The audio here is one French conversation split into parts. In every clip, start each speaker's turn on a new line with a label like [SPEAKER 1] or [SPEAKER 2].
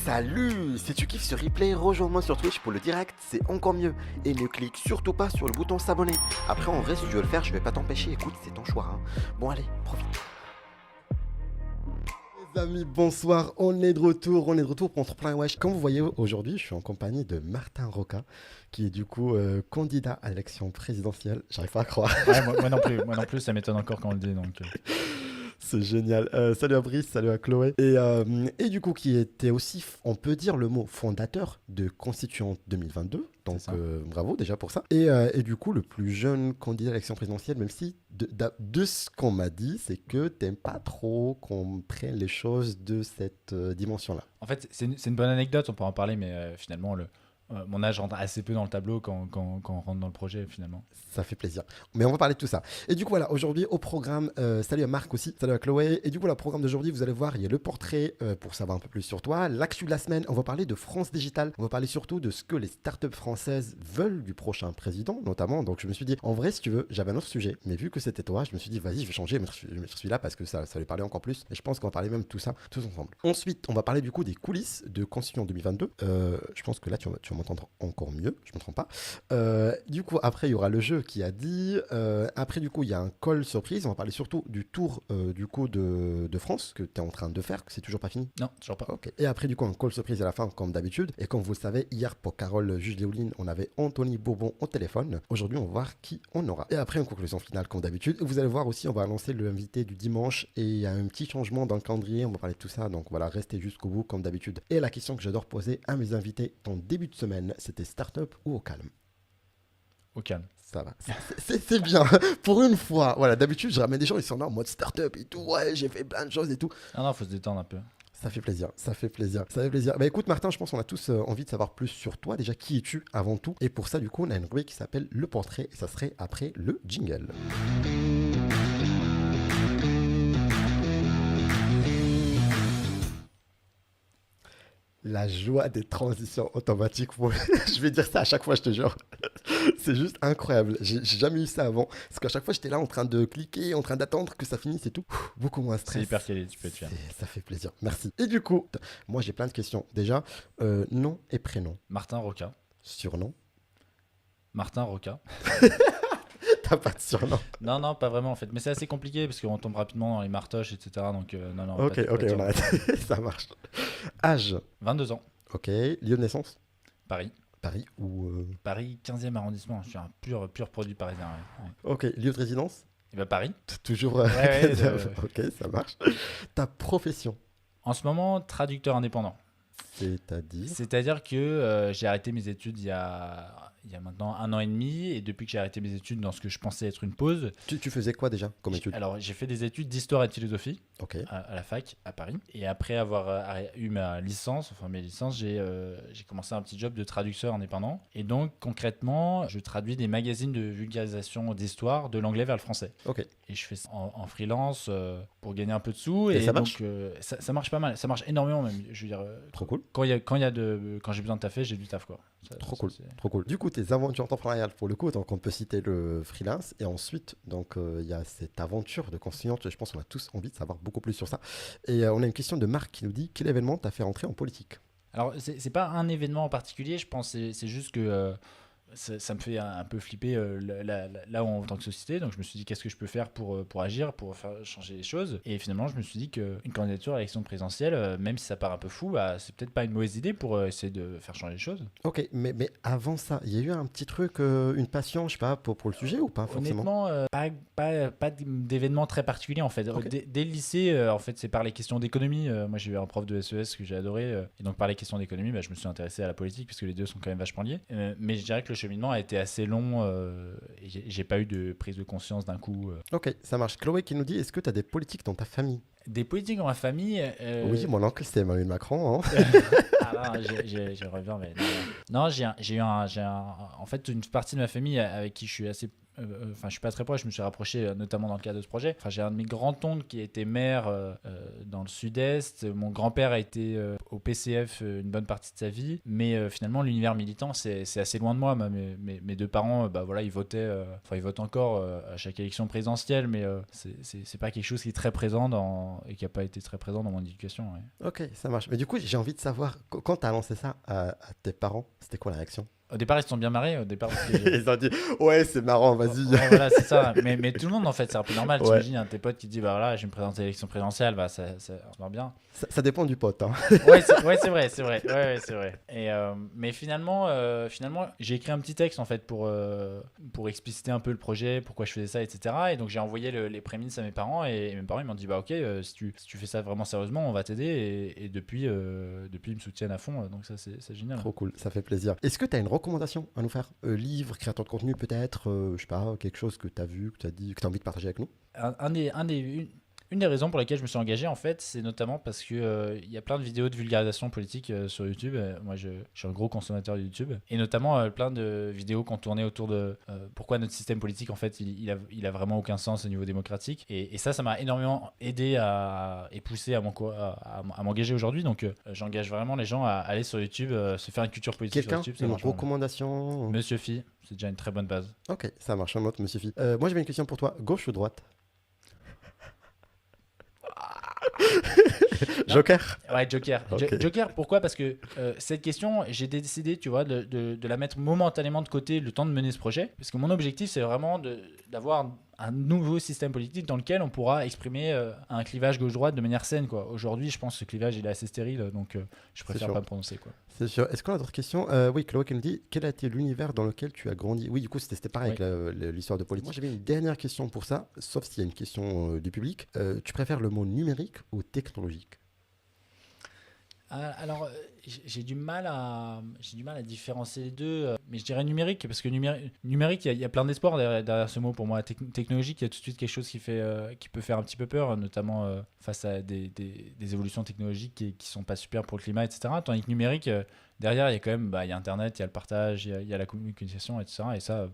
[SPEAKER 1] Salut! Si tu kiffes ce replay, rejoins-moi sur Twitch pour le direct, c'est encore mieux. Et ne clique surtout pas sur le bouton s'abonner. Après, en vrai, si tu veux le faire, je vais pas t'empêcher. Écoute, c'est ton choix. Bon, allez, profite. Les amis, bonsoir. On est de retour pour Entrepreneur Wesh. Comme vous voyez, aujourd'hui, je suis en compagnie de Martin Roca, qui est du coup candidat à l'élection présidentielle. J'arrive pas à croire.
[SPEAKER 2] Ouais, moi non plus, ça m'étonne encore quand on le dit. Donc.
[SPEAKER 1] C'est génial. Salut à Brice, salut à Chloé. Et du coup, qui était aussi, on peut dire le mot fondateur de Constituante 2022. Donc, bravo déjà pour ça. Et du coup, le plus jeune candidat à l'élection présidentielle, même si de ce qu'on m'a dit, c'est que t'aimes pas trop qu'on prenne les choses de cette dimension-là.
[SPEAKER 2] En fait, c'est une bonne anecdote, on pourra en parler, mais finalement, mon âge rentre assez peu dans le tableau quand on rentre dans le projet, finalement.
[SPEAKER 1] Ça fait plaisir. Mais on va parler de tout ça. Et du coup, voilà, aujourd'hui, au programme, salut à Marc aussi, salut à Chloé. Et du coup, le programme d'aujourd'hui, vous allez voir, il y a le portrait pour savoir un peu plus sur toi. L'actu de la semaine, on va parler de France Digital. On va parler surtout de ce que les startups françaises veulent du prochain président, notamment. Donc, je me suis dit, en vrai, si tu veux, j'avais un autre sujet. Mais vu que c'était toi, je me suis dit, vas-y, je vais changer. Je me suis là parce que ça allait parler encore plus. Et je pense qu'on va parler même de tout ça, tous ensemble. Ensuite, on va parler du coup des coulisses de Constitution 2022. Je pense que là, tu vas m'entendre encore mieux. Je ne me trompe pas. Du coup, après, il y aura le jeu qui a dit. Après, du coup, il y a un call surprise. On va parler surtout du tour du coup de France que tu es en train de faire, que c'est toujours pas fini.
[SPEAKER 2] Non, toujours pas.
[SPEAKER 1] Ok. Et après, du coup, un call surprise à la fin, comme d'habitude. Et comme vous le savez, hier, pour Carole Juge-Léoline, on avait Anthony Bourbon au téléphone. Aujourd'hui, on va voir qui on aura. Et après, une conclusion finale, comme d'habitude. Vous allez voir aussi, on va lancer l'invité du dimanche. Et il y a un petit changement dans le calendrier. On va parler de tout ça. Donc voilà, restez jusqu'au bout, comme d'habitude. Et la question que j'adore poser à mes invités en début de semaine, c'était start-up ou au calme?
[SPEAKER 2] Au calme.
[SPEAKER 1] Ça va, c'est bien, pour une fois. Voilà, d'habitude, je ramène des gens, ils sont là en mode start-up et tout. Ouais, j'ai fait plein de choses et tout.
[SPEAKER 2] Non, faut se détendre un peu.
[SPEAKER 1] Ça fait plaisir, ça fait plaisir, ça fait plaisir. Bah écoute, Martin, je pense qu'on a tous envie de savoir plus sur toi. Déjà, qui es-tu avant tout? Et pour ça, du coup, on a une rubrique qui s'appelle Le Portrait et ça serait après le jingle. La joie des transitions automatiques. Je vais dire ça à chaque fois, je te jure. C'est juste incroyable. J'ai jamais eu ça avant. Parce qu'à chaque fois, j'étais là en train de cliquer, en train d'attendre que ça finisse et tout. Beaucoup moins stress.
[SPEAKER 2] C'est hyper quali, tu peux être fier.
[SPEAKER 1] Ça fait plaisir. Merci. Et du coup, moi, j'ai plein de questions. Déjà, nom et prénom.
[SPEAKER 2] Martin Roca.
[SPEAKER 1] Surnom.
[SPEAKER 2] Martin Roca.
[SPEAKER 1] T'as pas de surnom?
[SPEAKER 2] Non, pas vraiment en fait. Mais c'est assez compliqué parce qu'on tombe rapidement dans les martoches, etc. Donc, non.
[SPEAKER 1] Ok, on arrête. Ça marche. Âge.
[SPEAKER 2] 22 ans.
[SPEAKER 1] Ok. Lieu de naissance.
[SPEAKER 2] Paris.
[SPEAKER 1] Paris ou.
[SPEAKER 2] Paris, 15e arrondissement. Je suis un pur produit parisien. Ouais.
[SPEAKER 1] Ok. Lieu de résidence.
[SPEAKER 2] Et bah, Paris.
[SPEAKER 1] Toujours.
[SPEAKER 2] Ouais,
[SPEAKER 1] Ok, ça marche. Ta profession.
[SPEAKER 2] En ce moment, traducteur indépendant.
[SPEAKER 1] C'est-à-dire
[SPEAKER 2] que j'ai arrêté mes études il y a maintenant 1 an et demi, et depuis que j'ai arrêté mes études dans ce que je pensais être une pause.
[SPEAKER 1] Tu faisais quoi déjà comme études?
[SPEAKER 2] Alors, j'ai fait des études d'histoire et de philosophie à la fac à Paris, et après avoir eu mes licences, j'ai commencé un petit job de traducteur indépendant, et donc concrètement, je traduis des magazines de vulgarisation d'histoire de l'anglais vers le français.
[SPEAKER 1] Ok.
[SPEAKER 2] Et je fais ça en freelance pour gagner un peu de sous,
[SPEAKER 1] et ça
[SPEAKER 2] donc
[SPEAKER 1] marche?
[SPEAKER 2] ça marche pas mal, ça marche énormément même. Je veux dire,
[SPEAKER 1] trop cool.
[SPEAKER 2] Quand j'ai besoin de taffer, j'ai du taf quoi.
[SPEAKER 1] Trop cool. Du coup, tes aventures entrepreneuriales pour le coup, donc on peut citer le freelance et ensuite donc il y a cette aventure de constituante. Je pense qu'on a tous envie de savoir beaucoup plus sur ça. Et on a une question de Marc qui nous dit quel événement t'a fait entrer en politique?
[SPEAKER 2] Alors c'est pas un événement en particulier, je pense c'est juste que ça me fait un peu flipper là en tant que société. Donc je me suis dit qu'est-ce que je peux faire pour agir, pour faire changer les choses. Et finalement je me suis dit qu'une candidature à l'élection présidentielle, même si ça part un peu fou, c'est peut-être pas une mauvaise idée pour essayer de faire changer les choses.
[SPEAKER 1] Ok, mais avant ça, il y a eu un petit truc, une passion, je sais pas, pour le sujet ou pas forcément?
[SPEAKER 2] Honnêtement, pas d'événement très particulier en fait.
[SPEAKER 1] Okay.
[SPEAKER 2] Dès le lycée, en fait c'est par les questions d'économie. Moi j'ai eu un prof de SES que j'ai adoré. Et donc par les questions d'économie, je me suis intéressé à la politique parce que les deux sont quand même vachement liés. Mais je dirais que le cheminement a été assez long et j'ai pas eu de prise de conscience d'un coup.
[SPEAKER 1] Ok, ça marche. Chloé qui nous dit est-ce que tu as des politiques dans ta famille?
[SPEAKER 2] Des politiques dans ma famille.
[SPEAKER 1] Oui, mon oncle c'était Emmanuel Macron. Hein.
[SPEAKER 2] Ah non, je reviens, mais non, en fait une partie de ma famille avec qui je suis assez je suis pas très proche, je me suis rapproché notamment dans le cadre de ce projet. J'ai un de mes grands-oncles qui a été maire dans le sud-est. Mon grand-père a été au PCF une bonne partie de sa vie, mais finalement l'univers militant c'est assez loin de moi. Mes deux parents ils votaient, ils votent encore à chaque élection présidentielle, mais c'est pas quelque chose qui est très présent dans et qui n'a pas été très présent dans mon éducation. Ouais.
[SPEAKER 1] Ok, ça marche. Mais du coup, j'ai envie de savoir, quand tu as annoncé ça à tes parents, c'était quoi la réaction?
[SPEAKER 2] Au départ, ils se sont bien marrés. Au départ, parce que
[SPEAKER 1] Ils ont dit, ouais, c'est marrant, vas-y.
[SPEAKER 2] ouais, voilà, c'est ça. Mais tout le monde, en fait, c'est un peu normal.
[SPEAKER 1] Ouais.
[SPEAKER 2] T'imagines un de tes potes qui te dit, bah voilà, je vais me présenter à l'élection présidentielle, bah ça se marre bien.
[SPEAKER 1] Ça dépend du pote. Hein.
[SPEAKER 2] Ouais, c'est vrai, c'est vrai. Ouais, c'est vrai. Et, mais finalement, j'ai écrit un petit texte en fait pour expliciter un peu le projet, pourquoi je faisais ça, etc. Et donc j'ai envoyé les prémices à mes parents et mes parents ils m'ont dit bah ok, si tu fais ça vraiment sérieusement, on va t'aider. Et depuis, ils me soutiennent à fond. Donc ça c'est génial.
[SPEAKER 1] Trop cool, ça fait plaisir. Est-ce que tu as une recommandation à nous faire? Livre, créateur de contenu peut-être, je sais pas, quelque chose que tu as vu, que tu as dit, que tu as envie de partager avec nous?
[SPEAKER 2] Une des raisons pour lesquelles je me suis engagé, en fait, c'est notamment parce que il y a plein de vidéos de vulgarisation politique sur YouTube. Moi, je suis un gros consommateur de YouTube. Et notamment plein de vidéos qui ont tourné autour de pourquoi notre système politique, en fait, il a vraiment aucun sens au niveau démocratique. Et ça m'a énormément aidé et poussé à m'engager aujourd'hui. Donc, j'engage vraiment les gens à aller sur YouTube, se faire une culture politique sur
[SPEAKER 1] Quelqu'un,
[SPEAKER 2] YouTube. Ça
[SPEAKER 1] une
[SPEAKER 2] marche vraiment bien.
[SPEAKER 1] recommandation?
[SPEAKER 2] Monsieur Phi, c'est déjà une très bonne base.
[SPEAKER 1] Ok, ça marche, un autre, monsieur Phi. Moi, j'avais une question pour toi. Gauche ou droite? Joker?
[SPEAKER 2] Ouais, Joker.
[SPEAKER 1] Ok.
[SPEAKER 2] Joker, pourquoi? Parce que cette question, j'ai décidé, tu vois, de la mettre momentanément de côté le temps de mener ce projet. Parce que mon objectif, c'est vraiment d'avoir un nouveau système politique dans lequel on pourra exprimer un clivage gauche-droite de manière saine, quoi. Aujourd'hui, je pense que ce clivage, il est assez stérile, donc je préfère
[SPEAKER 1] sûr.
[SPEAKER 2] pas me prononcer, quoi.
[SPEAKER 1] C'est sûr. Est-ce qu'on a d'autres questions? Oui, Chloé qui nous dit quel a été l'univers dans lequel tu as grandi? Oui, du coup, c'était pareil
[SPEAKER 2] Oui.
[SPEAKER 1] avec l'histoire de politique. Moi, j'avais une dernière question pour ça, sauf s'il y a une question du public. Tu préfères le mot numérique ou technologique?
[SPEAKER 2] Alors, j'ai du mal à différencier les deux, mais je dirais numérique, parce que numérique, il y a plein d'espoir derrière ce mot pour moi. Technologique, il y a tout de suite quelque chose qui peut faire un petit peu peur, notamment face à des évolutions technologiques qui sont pas super pour le climat, etc. Tandis que numérique, derrière, il y a quand même, il y a Internet, il y a le partage, il y a la communication, etc. Et ça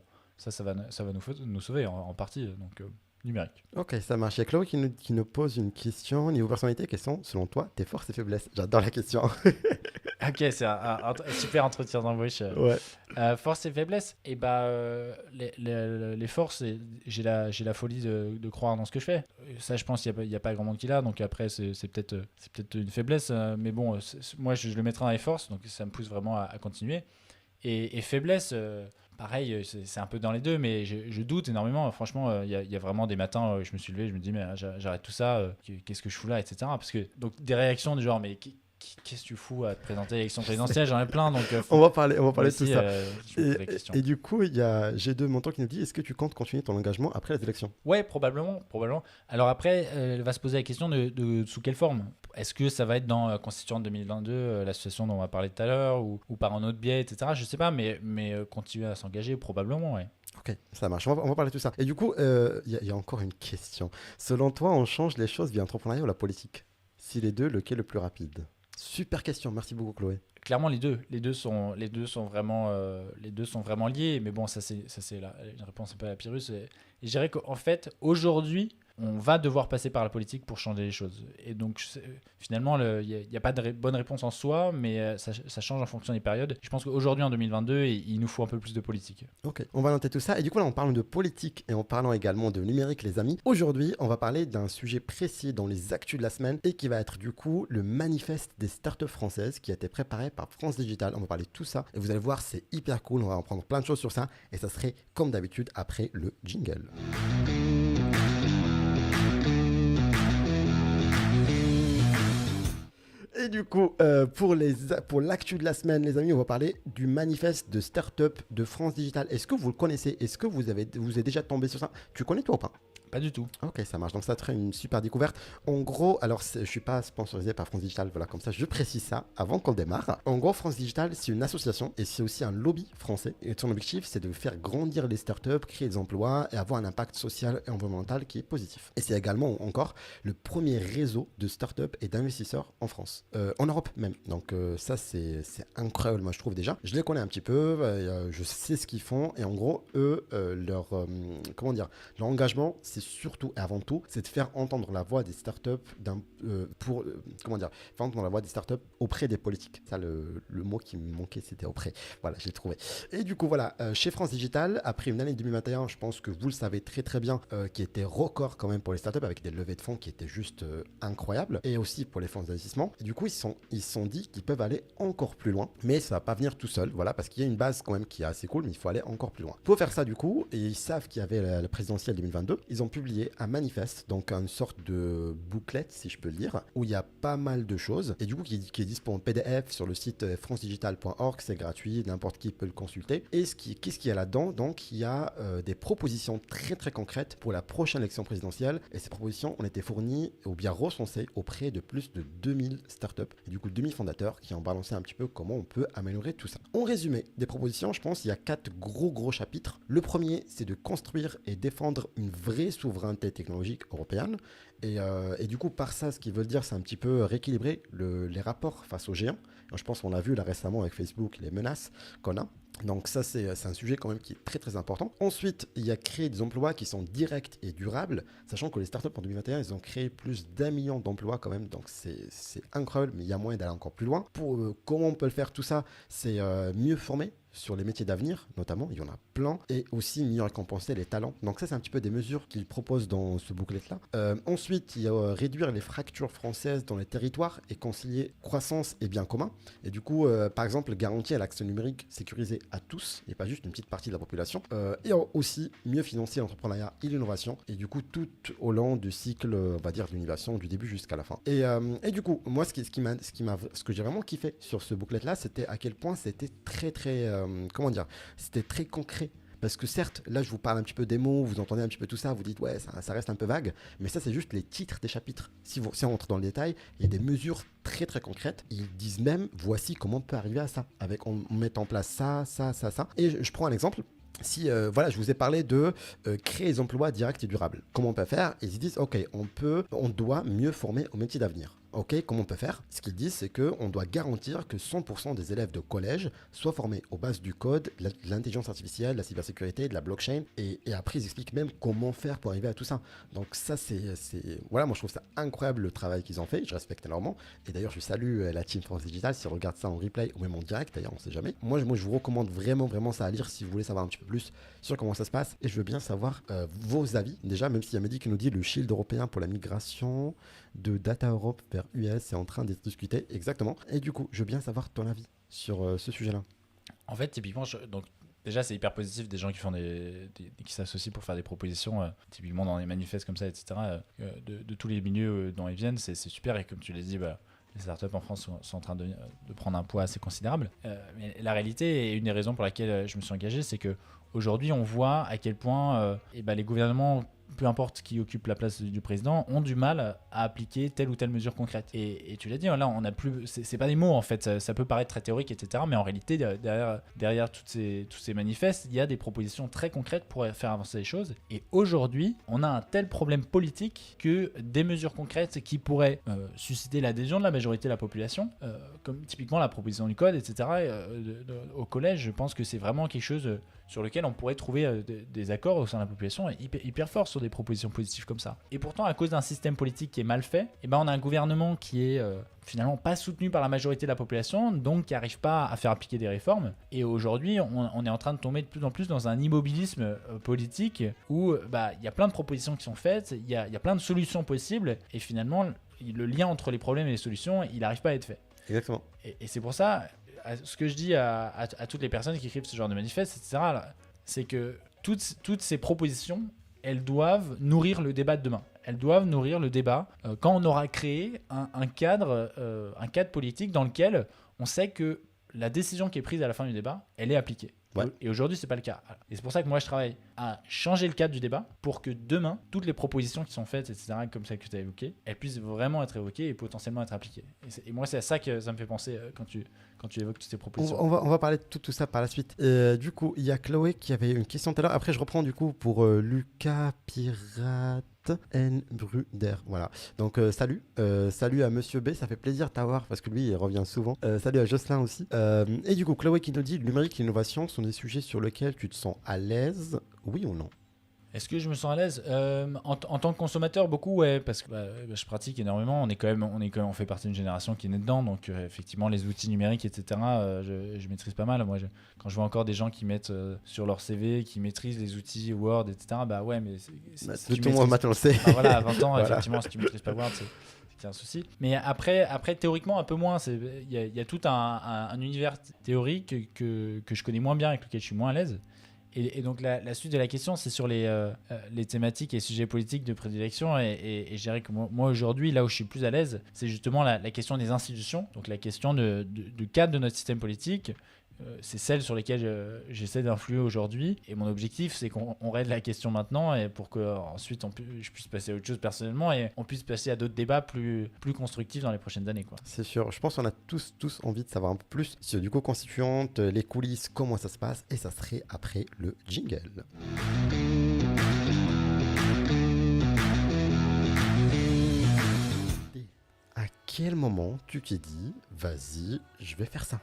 [SPEAKER 2] va nous sauver en partie, donc numérique.
[SPEAKER 1] Ok, ça marche. Il y a Chloé qui nous pose une question. Niveau personnalité, quelles sont, selon toi, tes forces et faiblesses? J'adore la question.
[SPEAKER 2] Ok, c'est un super entretien d'embauche.
[SPEAKER 1] Ouais.
[SPEAKER 2] Force et faiblesse, et les forces, j'ai la folie de croire dans ce que je fais. Ça, je pense qu'il n'y a pas grand monde qui l'a, donc après, c'est peut-être une faiblesse, mais bon, moi, je le mettrai dans les forces, donc ça me pousse vraiment à continuer. Et faiblesse, pareil, c'est un peu dans les deux, mais je doute énormément. Franchement, il y a vraiment des matins où je me suis levé, je me dis, mais j'arrête tout ça, qu'est-ce que je fous là, etc. Parce que, donc, des réactions du genre, mais qu'est-ce que tu fous à te présenter à l'élection présidentielle? J'en ai plein, donc
[SPEAKER 1] On va parler de
[SPEAKER 2] aussi,
[SPEAKER 1] tout ça.
[SPEAKER 2] je me pose la question.
[SPEAKER 1] Et du coup, il y a G2 Menton qui nous dit est-ce que tu comptes continuer ton engagement après les élections?
[SPEAKER 2] Ouais, probablement. Alors après, elle va se poser la question de sous quelle forme. Est-ce que ça va être dans Constituante 2022, l'association dont on va parler tout à l'heure, ou par un autre biais, etc. Je sais pas, mais continuer à s'engager, probablement, ouais.
[SPEAKER 1] Ok, ça marche. On va parler de tout ça. Et du coup, il y a encore une question. Selon toi, on change les choses via l'entrepreneuriat ou la politique? Si les deux, lequel est le plus rapide? Super question. Merci beaucoup, Chloé.
[SPEAKER 2] Clairement, les deux sont vraiment liés, mais bon, ça c'est une réponse un peu à la Pyrrhus. Et je dirais qu'en fait, aujourd'hui, on va devoir passer par la politique pour changer les choses. Et donc, finalement, il n'y a pas de bonne réponse en soi, mais ça change en fonction des périodes. Je pense qu'aujourd'hui, en 2022, il nous faut un peu plus de politique.
[SPEAKER 1] Ok, on va noter tout ça. Et du coup, là, on parle de politique et en parlant également de numérique, les amis. Aujourd'hui, on va parler d'un sujet précis dans les actus de la semaine et qui va être du coup le manifeste des startups françaises qui a été préparé par France Digital. On va parler de tout ça et vous allez voir, c'est hyper cool. On va en prendre plein de choses sur ça et ça serait comme d'habitude après le jingle. Et du coup, pour l'actu de la semaine, les amis, on va parler du manifeste de start-up de France Digital. Est-ce que vous le connaissez? Est-ce que vous êtes déjà tombé sur ça? Tu connais toi ou pas?
[SPEAKER 2] Pas du tout.
[SPEAKER 1] Ok, ça marche. Donc, ça serait une super découverte. En gros, alors, je ne suis pas sponsorisé par France Digital. Voilà, comme ça, je précise ça avant qu'on démarre. En gros, France Digital, c'est une association et c'est aussi un lobby français. Et son objectif, c'est de faire grandir les startups, créer des emplois et avoir un impact social et environnemental qui est positif. Et c'est également, encore, le premier réseau de startups et d'investisseurs en France. En Europe même. Donc, ça, c'est incroyable, moi, je trouve déjà. Je les connais un petit peu. Je sais ce qu'ils font. Et en gros, eux, leur engagement, c'est surtout et avant tout, c'est de faire entendre la voix des startups faire entendre la voix des startups auprès des politiques. Ça, le mot qui me manquait, c'était auprès. Voilà, j'ai trouvé. Et du coup, voilà, chez France Digital, après une année 2021, je pense que vous le savez très très bien, qui était record quand même pour les startups avec des levées de fonds qui étaient juste incroyables, et aussi pour les fonds d'investissement. Et du coup, ils se sont dit qu'ils peuvent aller encore plus loin, mais ça va pas venir tout seul, voilà, parce qu'il y a une base quand même qui est assez cool, mais il faut aller encore plus loin. Pour faire ça, du coup, et ils savent qu'il y avait la présidentielle 2022, ils ont publié un manifeste, donc une sorte de bouclette, si je peux le dire, où il y a pas mal de choses, et du coup, qui est dispo en PDF sur le site francedigital.org, c'est gratuit, n'importe qui peut le consulter. Et qu'est-ce qu'il y a là-dedans? Donc, il y a des propositions très très concrètes pour la prochaine élection présidentielle, et ces propositions ont été fournies ou bien recensées auprès de plus de 2000 startups, et du coup 2000 fondateurs qui ont balancé un petit peu comment on peut améliorer tout ça. En résumé, des propositions, je pense, il y a 4 gros chapitres. Le premier, c'est de construire et défendre une vraie souveraineté technologique européenne. Et du coup, par ça, ce qu'ils veulent dire, c'est un petit peu rééquilibrer les rapports face aux géants. Je pense qu'on l'a vu là récemment avec Facebook, les menaces qu'on a. Donc ça, c'est un sujet quand même qui est très très important. Ensuite, il y a créer des emplois qui sont directs et durables, sachant que les startups en 2021, ils ont créé plus d'1 million d'emplois quand même. Donc c'est incroyable, mais il y a moyen d'aller encore plus loin. Comment on peut le faire tout ça? C'est mieux former sur les métiers d'avenir, notamment, il y en a plein, et aussi mieux récompenser les talents. Donc ça, c'est un petit peu des mesures qu'ils proposent dans ce booklet-là. Ensuite, il y a réduire les fractures françaises dans les territoires et concilier croissance et bien commun. Et du coup, par exemple, garantir l'accès numérique sécurisé à tous, et pas juste une petite partie de la population. Et aussi mieux financer l'entrepreneuriat et l'innovation, et du coup, tout au long du cycle, on va dire, de l'innovation, du début jusqu'à la fin. Et du coup, moi, ce que j'ai vraiment kiffé sur ce booklet-là, c'était à quel point c'était très, très... c'était très concret. Parce que certes, là je vous parle un petit peu des mots, vous entendez un petit peu tout ça, vous dites ouais, ça reste un peu vague, mais ça c'est juste les titres des chapitres. Si on rentre dans le détail, il y a des mesures très très concrètes. Ils disent même voici comment on peut arriver à ça, avec on met en place ça. Et je prends un exemple. Si je vous ai parlé de créer des emplois directs et durables, comment on peut faire? Et ils disent ok, on doit mieux former au métier d'avenir. Ok, comment on peut faire? Ce qu'ils disent, c'est qu'on doit garantir que 100% des élèves de collège soient formés aux bases du code, de l'intelligence artificielle, de la cybersécurité, de la blockchain. Et après, ils expliquent même comment faire pour arriver à tout ça. Donc ça, voilà, moi je trouve ça incroyable le travail qu'ils ont fait. Je respecte énormément. Et d'ailleurs, je salue la team France Digital. Si on regarde ça en replay ou même en direct, d'ailleurs, on ne sait jamais. Moi, je vous recommande vraiment ça à lire si vous voulez savoir un petit peu plus sur comment ça se passe. Et je veux bien savoir vos avis. Déjà, même s'il y a Mehdi qui nous dit le shield européen pour la migration de Data Europe vers US est en train d'être discuté, exactement. Et du coup, je veux bien savoir ton avis sur ce sujet-là.
[SPEAKER 2] En fait, typiquement, donc déjà, c'est hyper positif des gens qui font qui s'associent pour faire des propositions, typiquement dans les manifestes comme ça, etc. De tous les milieux dont ils viennent, c'est super. Et comme tu l'as dit, les startups en France sont en train de prendre un poids assez considérable. Mais la réalité, et une des raisons pour laquelle je me suis engagé, c'est que aujourd'hui, on voit à quel point les gouvernements, peu importe qui occupe la place du président, ont du mal à appliquer telle ou telle mesure concrète. Et tu l'as dit, là, on a plus, c'est pas des mots en fait, ça peut paraître très théorique, etc. Mais en réalité, derrière tous ces manifestes, il y a des propositions très concrètes pour faire avancer les choses. Et aujourd'hui, on a un tel problème politique que des mesures concrètes qui pourraient susciter l'adhésion de la majorité de la population, comme typiquement la proposition du code, etc. Au collège, je pense que c'est vraiment quelque chose sur lequel on pourrait trouver des accords au sein de la population hyper forts sur des propositions positives comme ça. Et pourtant, à cause d'un système politique qui est mal fait, on a un gouvernement qui est finalement pas soutenu par la majorité de la population, donc qui n'arrive pas à faire appliquer des réformes. Et aujourd'hui, on est en train de tomber de plus en plus dans un immobilisme politique où il y a plein de propositions qui sont faites, il y a plein de solutions possibles, et finalement, le lien entre les problèmes et les solutions, il n'arrive pas à être fait.
[SPEAKER 1] Exactement.
[SPEAKER 2] Et c'est pour ça, ce que je dis à toutes les personnes qui écrivent ce genre de manifeste, etc., c'est que toutes ces propositions, elles doivent nourrir le débat de demain. Elles doivent nourrir le débat quand on aura créé un cadre politique dans lequel on sait que la décision qui est prise à la fin du débat, elle est appliquée. Ouais. Et aujourd'hui, c'est pas le cas. Et c'est pour ça que moi, je travaille à changer le cadre du débat pour que demain, toutes les propositions qui sont faites, etc., comme celles que tu as évoquées, elles puissent vraiment être évoquées et potentiellement être appliquées. Et moi, c'est à ça que ça me fait penser quand tu évoques toutes ces propositions.
[SPEAKER 1] On va parler de tout ça par la suite. Du coup, il y a Chloé qui avait une question tout à l'heure. Après, je reprends du coup pour Lucas Pirate N. Bruder. Voilà. Donc, salut à Monsieur B. Ça fait plaisir de t'avoir parce que lui, il revient souvent. Salut à Jocelyn aussi. Et du coup, Chloé qui nous dit le numérique et l'innovation sont des sujets sur lesquels tu te sens à l'aise, oui ou non?
[SPEAKER 2] Est-ce que je me sens à l'aise en tant que consommateur, beaucoup, ouais, parce que je pratique énormément. On fait partie d'une génération qui est née dedans, donc effectivement, les outils numériques, etc., je maîtrise pas mal. Moi, quand je vois encore des gens qui mettent sur leur CV, qui maîtrisent les outils Word, etc., bah ouais, mais
[SPEAKER 1] tout le monde maintenant le sait.
[SPEAKER 2] Ah, voilà, à 20 ans,
[SPEAKER 1] Voilà.
[SPEAKER 2] effectivement, si tu maîtrises pas Word, c'est un souci. Mais après, théoriquement, un peu moins. Il y a tout un univers théorique que je connais moins bien, avec lequel je suis moins à l'aise. Et donc la suite de la question, c'est sur les thématiques et sujets politiques de prédilection. Et je dirais que moi aujourd'hui, là où je suis plus à l'aise, c'est justement la question des institutions, donc la question du cadre de notre système politique. C'est celle sur lesquelles j'essaie d'influer aujourd'hui. Et mon objectif, c'est qu'on règle la question maintenant et pour qu'ensuite je puisse passer à autre chose personnellement et on puisse passer à d'autres débats plus constructifs dans les prochaines années, quoi.
[SPEAKER 1] C'est sûr. Je pense qu'on a tous envie de savoir un peu plus sur du coup constituante, les coulisses, comment ça se passe. Et ça serait après le jingle. À quel moment tu t'es dit, vas-y, je vais faire ça?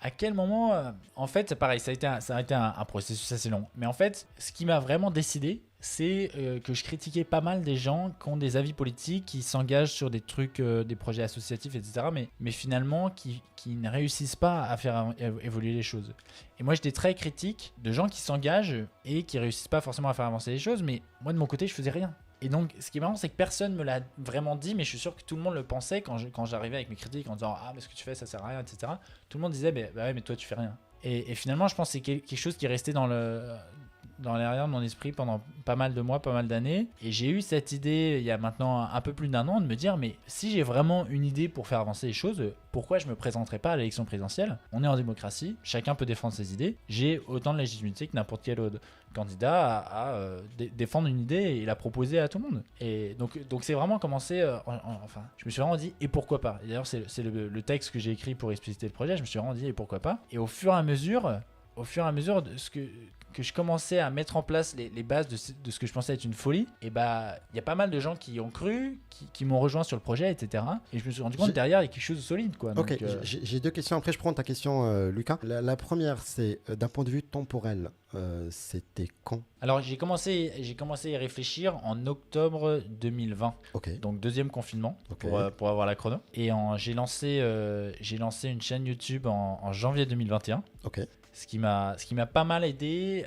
[SPEAKER 2] À quel moment En fait, c'est pareil, ça a été un processus assez long. Mais en fait, ce qui m'a vraiment décidé, c'est que je critiquais pas mal des gens qui ont des avis politiques, qui s'engagent sur des trucs, des projets associatifs, etc. Mais finalement, qui ne réussissent pas à faire évoluer les choses. Et moi, j'étais très critique de gens qui s'engagent et qui réussissent pas forcément à faire avancer les choses. Mais moi, de mon côté, je faisais rien. Et donc, ce qui est marrant, c'est que personne me l'a vraiment dit, mais je suis sûr que tout le monde le pensait quand j'arrivais avec mes critiques en disant « Ah, mais ce que tu fais, ça sert à rien, etc. » Tout le monde disait bah ouais, mais toi, tu fais rien. Et finalement, je pense que c'est quelque chose qui est resté dans l'arrière de mon esprit pendant pas mal de mois, pas mal d'années. Et j'ai eu cette idée, il y a maintenant un peu plus d'un an, de me dire « Mais si j'ai vraiment une idée pour faire avancer les choses, pourquoi je me présenterai pas à l'élection présidentielle ? On est en démocratie, chacun peut défendre ses idées. J'ai autant de légitimité que n'importe quel autre candidat à défendre une idée et la proposer à tout le monde. » Et donc c'est vraiment commencé, enfin, je me suis vraiment dit, et pourquoi pas ? Et d'ailleurs, c'est le texte que j'ai écrit pour expliciter le projet, je me suis vraiment dit, et pourquoi pas ? Et au fur et à mesure de ce que je commençais à mettre en place les bases de ce que je pensais être une folie, et bah il y a pas mal de gens qui ont cru, qui m'ont rejoint sur le projet, etc. Et je me suis rendu compte que derrière il y a quelque chose de solide, quoi.
[SPEAKER 1] Ok,
[SPEAKER 2] Donc,
[SPEAKER 1] j'ai deux questions. Après, je prends ta question, Lucas. La première, c'est d'un point de vue temporel, c'était quand ?
[SPEAKER 2] Alors j'ai commencé à y réfléchir en octobre 2020.
[SPEAKER 1] Ok.
[SPEAKER 2] Donc deuxième confinement,
[SPEAKER 1] Ok.
[SPEAKER 2] pour avoir la chrono. Et j'ai lancé une chaîne YouTube en janvier 2021.
[SPEAKER 1] Ok.
[SPEAKER 2] Ce qui m'a pas mal aidé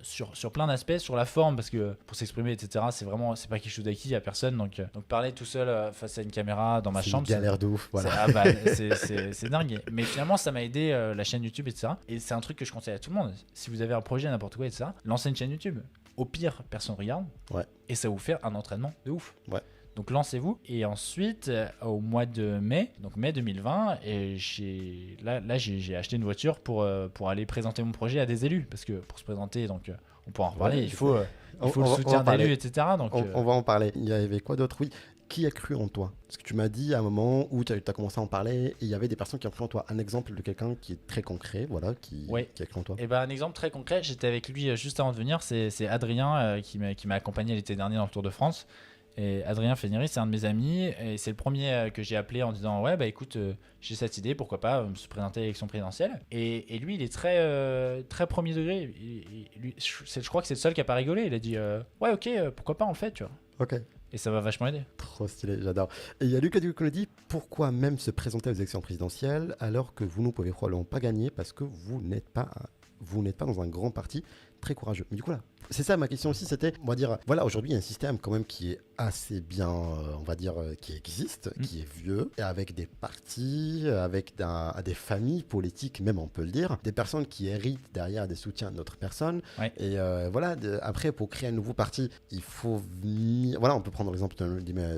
[SPEAKER 2] sur plein d'aspects, sur la forme, parce que pour s'exprimer, etc., c'est pas quelque chose d'acquis à personne. Donc parler tout seul face à une caméra dans ma chambre,
[SPEAKER 1] c'est une galère de ouf. Voilà.
[SPEAKER 2] c'est dingue. Mais finalement, ça m'a aidé, la chaîne YouTube, etc. Et c'est un truc que je conseille à tout le monde. Si vous avez un projet, n'importe quoi, etc., lancez une chaîne YouTube. Au pire, personne ne regarde.
[SPEAKER 1] Ouais.
[SPEAKER 2] Et ça va vous faire un entraînement de ouf.
[SPEAKER 1] Ouais.
[SPEAKER 2] Donc lancez-vous. Et ensuite, au mois de mai, donc mai 2020, et j'ai acheté une voiture pour aller présenter mon projet à des élus. Parce que pour se présenter, donc on pourra en reparler,
[SPEAKER 1] Ouais,
[SPEAKER 2] il faut le soutien d'élus, etc. Donc,
[SPEAKER 1] on va en parler. Il y avait quoi d'autre ? Oui. Qui a cru en toi ? Parce que tu m'as dit à un moment où tu as commencé à en parler et il y avait des personnes qui ont cru en toi. Un exemple de quelqu'un qui est très concret, voilà, qui a cru en toi.
[SPEAKER 2] Et ben, un exemple très concret, j'étais avec lui juste avant de venir, c'est Adrien qui m'a accompagné l'été dernier dans le Tour de France. Et Adrien Fénéry, c'est un de mes amis et c'est le premier que j'ai appelé en disant ouais bah écoute, j'ai cette idée, pourquoi pas me présenter à l'élection présidentielle. Et lui il est très premier degré. Je crois que c'est le seul qui a pas rigolé. Il a dit ouais ok, pourquoi pas on le fait, tu vois.
[SPEAKER 1] Ok.
[SPEAKER 2] Et ça va vachement aider.
[SPEAKER 1] Trop stylé, j'adore. Et il y a Lucas Duc qui nous dit pourquoi même se présenter aux élections présidentielles alors que vous ne pouvez probablement pas gagner parce que vous n'êtes pas dans un grand parti très courageux. Mais du coup là, c'est ça ma question aussi, c'était, on va dire, voilà, aujourd'hui il y a un système quand même qui est assez bien, on va dire, qui existe, qui est vieux, et avec des partis, avec des familles politiques, même on peut le dire, des personnes qui héritent derrière des soutiens d'autres personnes. Ouais. Et voilà, après pour créer un nouveau parti, il faut voilà, on peut prendre l'exemple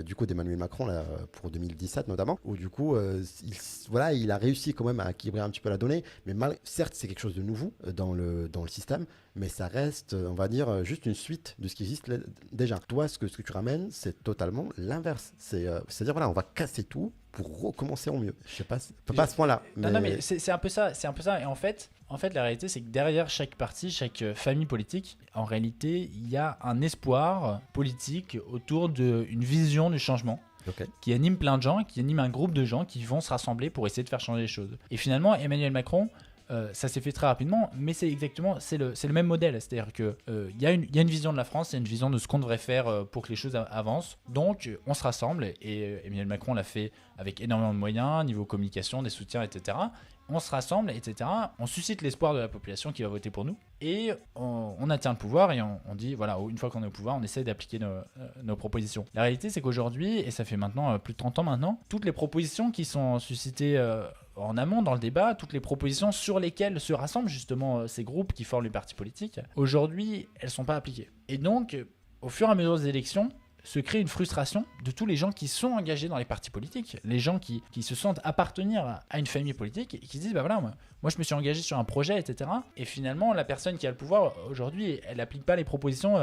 [SPEAKER 1] du coup d'Emmanuel Macron là, pour 2017 notamment, où du coup, il a réussi quand même à équilibrer un petit peu la donnée, mais certes c'est quelque chose de nouveau dans le système, mais ça reste, on va dire, juste une suite de ce qui existe déjà. Toi, ce que tu ramènes, c'est totalement l'inverse. C'est-à-dire, voilà, on va casser tout pour recommencer au mieux. Je sais pas, pas à ce point-là. Mais...
[SPEAKER 2] Non, mais c'est un peu ça. Et en fait, la réalité, c'est que derrière chaque parti, chaque famille politique, en réalité, il y a un espoir politique autour d'une vision du changement. Okay. Qui anime plein de gens, qui anime un groupe de gens qui vont se rassembler pour essayer de faire changer les choses. Et finalement, Emmanuel Macron, ça s'est fait très rapidement, mais c'est le même modèle. C'est-à-dire qu'il y a une vision de la France, il y a une vision de ce qu'on devrait faire pour que les choses avancent. Donc, on se rassemble et Emmanuel Macron l'a fait avec énormément de moyens, niveau communication, des soutiens, etc. On se rassemble, etc. On suscite l'espoir de la population qui va voter pour nous et on atteint le pouvoir et on dit voilà, une fois qu'on est au pouvoir, on essaie d'appliquer nos propositions. La réalité, c'est qu'aujourd'hui, et ça fait maintenant plus de 30 ans maintenant, toutes les propositions qui sont suscitées en amont dans le débat, toutes les propositions sur lesquelles se rassemblent justement ces groupes qui forment les partis politiques, aujourd'hui, elles ne sont pas appliquées. Et donc, au fur et à mesure des élections, se crée une frustration de tous les gens qui sont engagés dans les partis politiques, les gens qui se sentent appartenir à une famille politique et qui se disent bah voilà, moi je me suis engagé sur un projet, etc. Et finalement, la personne qui a le pouvoir aujourd'hui, elle n'applique pas les propositions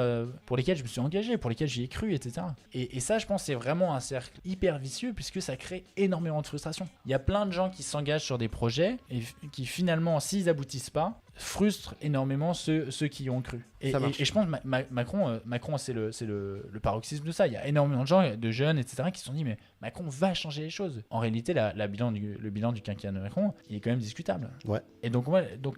[SPEAKER 2] pour lesquelles je me suis engagé, pour lesquelles j'y ai cru, etc. Et ça, je pense, c'est vraiment un cercle hyper vicieux puisque ça crée énormément de frustration. Il y a plein de gens qui s'engagent sur des projets et qui finalement, s'ils aboutissent pas, frustrent énormément ceux qui y ont cru. Et je pense que Macron c'est le paroxysme de ça. Il y a énormément de gens, de jeunes, etc., qui se sont dit mais Macron va changer les choses. En réalité, le bilan du quinquennat de Macron, il est quand même discutable.
[SPEAKER 1] Ouais.
[SPEAKER 2] Et donc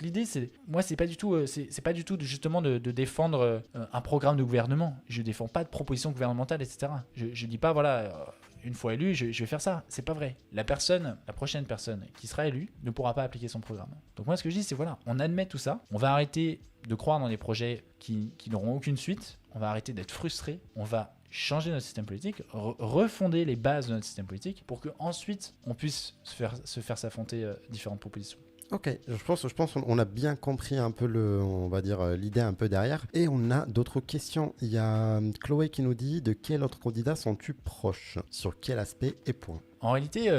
[SPEAKER 2] l'idée, c'est pas du tout, c'est pas du tout justement de défendre un programme de gouvernement. Je défends pas de proposition gouvernementale, etc. Je dis pas voilà. Une fois élu, je vais faire ça. C'est pas vrai. La prochaine personne qui sera élue ne pourra pas appliquer son programme. Donc moi, ce que je dis, c'est voilà, on admet tout ça. On va arrêter de croire dans des projets qui n'auront aucune suite. On va arrêter d'être frustré. On va changer notre système politique, refonder les bases de notre système politique pour qu'ensuite, on puisse se faire s'affronter différentes propositions.
[SPEAKER 1] Ok, je pense qu'on a bien compris un peu on va dire l'idée un peu derrière. Et on a d'autres questions. Il y a Chloé qui nous dit de quel autre candidat sont-tu proche? Sur quel aspect et point?
[SPEAKER 2] En réalité...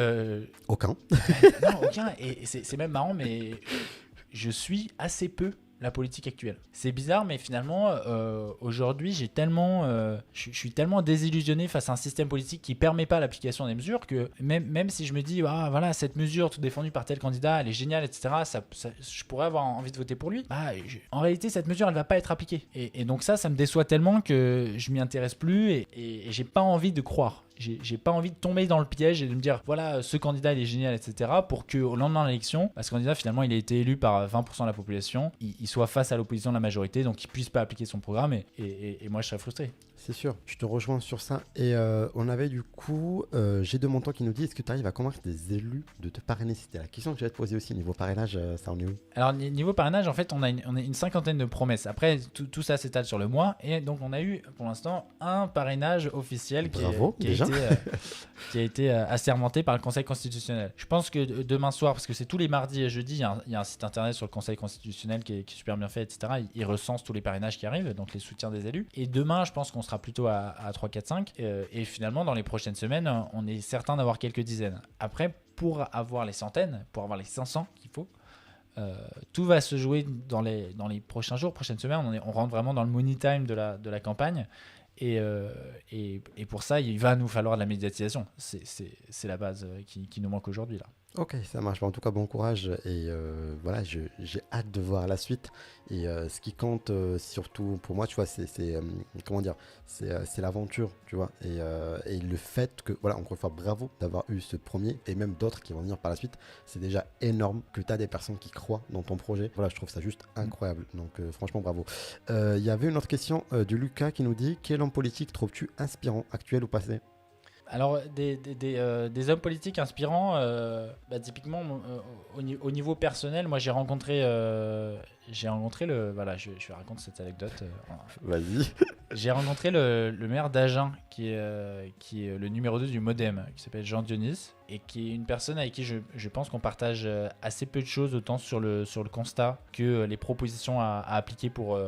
[SPEAKER 1] Aucun.
[SPEAKER 2] Non, aucun. Et c'est même marrant, mais je suis assez peu la politique actuelle. C'est bizarre, mais finalement, aujourd'hui, je suis tellement désillusionné face à un système politique qui permet pas l'application des mesures que même si je me dis, ah, voilà, cette mesure défendue par tel candidat, elle est géniale, etc., je pourrais avoir envie de voter pour lui. En réalité, cette mesure, elle va pas être appliquée. Et donc ça me déçoit tellement que je m'y intéresse plus et j'ai pas envie de croire. J'ai pas envie de tomber dans le piège et de me dire voilà, ce candidat il est génial, etc. pour qu'au lendemain de l'élection, ce candidat finalement il a été élu par 20% de la population, il soit face à l'opposition de la majorité, donc il puisse pas appliquer son programme et moi je serais frustré.
[SPEAKER 1] C'est sûr, je te rejoins sur ça. Et on avait du coup J'ai de mon temps qui nous dit est-ce que tu arrives à convaincre des élus de te parrainer? C'était la question que je vais te poser aussi. Niveau parrainage, ça en est où?
[SPEAKER 2] Alors niveau parrainage, en fait on a une cinquantaine de promesses. Après tout ça s'étale sur le mois et donc on a eu pour l'instant un parrainage officiel qui a été assermenté par le Conseil constitutionnel. Je pense que demain soir, parce que c'est tous les mardis et jeudis, il y a un site internet sur le Conseil constitutionnel qui est super bien fait, etc. Il recense tous les parrainages qui arrivent, donc les soutiens des élus. Et demain, je pense qu'on sera plutôt à 3, 4, 5. Et finalement, dans les prochaines semaines, on est certain d'avoir quelques dizaines. Après, pour avoir les centaines, pour avoir les 500 qu'il faut, tout va se jouer dans les prochains jours, prochaines semaines. On rentre vraiment dans le money time de la campagne. Et pour ça, il va nous falloir de la médiatisation. C'est la base qui nous manque aujourd'hui là.
[SPEAKER 1] Ok, ça marche. En tout cas, bon courage. Et voilà, j'ai hâte de voir la suite. Et ce qui compte surtout pour moi, tu vois, comment dire, c'est l'aventure, tu vois. Et le fait que, voilà, encore une fois, bravo d'avoir eu ce premier et même d'autres qui vont venir par la suite. C'est déjà énorme que tu as des personnes qui croient dans ton projet. Voilà, je trouve ça juste incroyable. Donc, franchement, bravo. Il y avait une autre question de Lucas qui nous dit quel homme politique trouves-tu inspirant, actuel ou passé?
[SPEAKER 2] Alors, des hommes politiques inspirants, typiquement, au niveau personnel, moi j'ai rencontré voilà, je raconte cette anecdote.
[SPEAKER 1] Vas-y.
[SPEAKER 2] J'ai rencontré le maire d'Agen, qui est le numéro 2 du MoDem, qui s'appelle Jean Dionis, et qui est une personne avec qui je pense qu'on partage assez peu de choses, autant sur le constat que les propositions à appliquer pour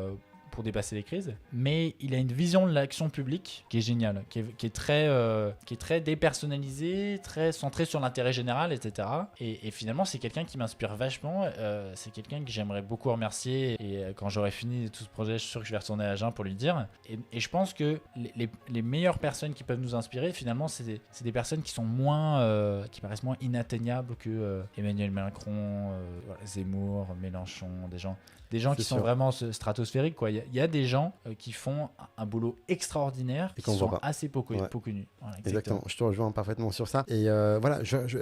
[SPEAKER 2] dépasser les crises, mais il a une vision de l'action publique qui est géniale, qui est très dépersonnalisée, très centrée sur l'intérêt général, etc. Et finalement, c'est quelqu'un qui m'inspire vachement. C'est quelqu'un que j'aimerais beaucoup remercier. Et quand j'aurai fini tout ce projet, je suis sûr que je vais retourner à Agen pour lui dire. Et je pense que les meilleures personnes qui peuvent nous inspirer, finalement, c'est des personnes qui sont qui paraissent moins inatteignables que Emmanuel Macron, Zemmour, Mélenchon, des gens qui sont vraiment stratosphériques, quoi. y a des gens qui font un boulot extraordinaire
[SPEAKER 1] Et
[SPEAKER 2] qui
[SPEAKER 1] qu'on
[SPEAKER 2] sont
[SPEAKER 1] voit pas.
[SPEAKER 2] assez peu connus.
[SPEAKER 1] Ouais.
[SPEAKER 2] Voilà,
[SPEAKER 1] Exactement, je te rejoins parfaitement sur ça. Et voilà,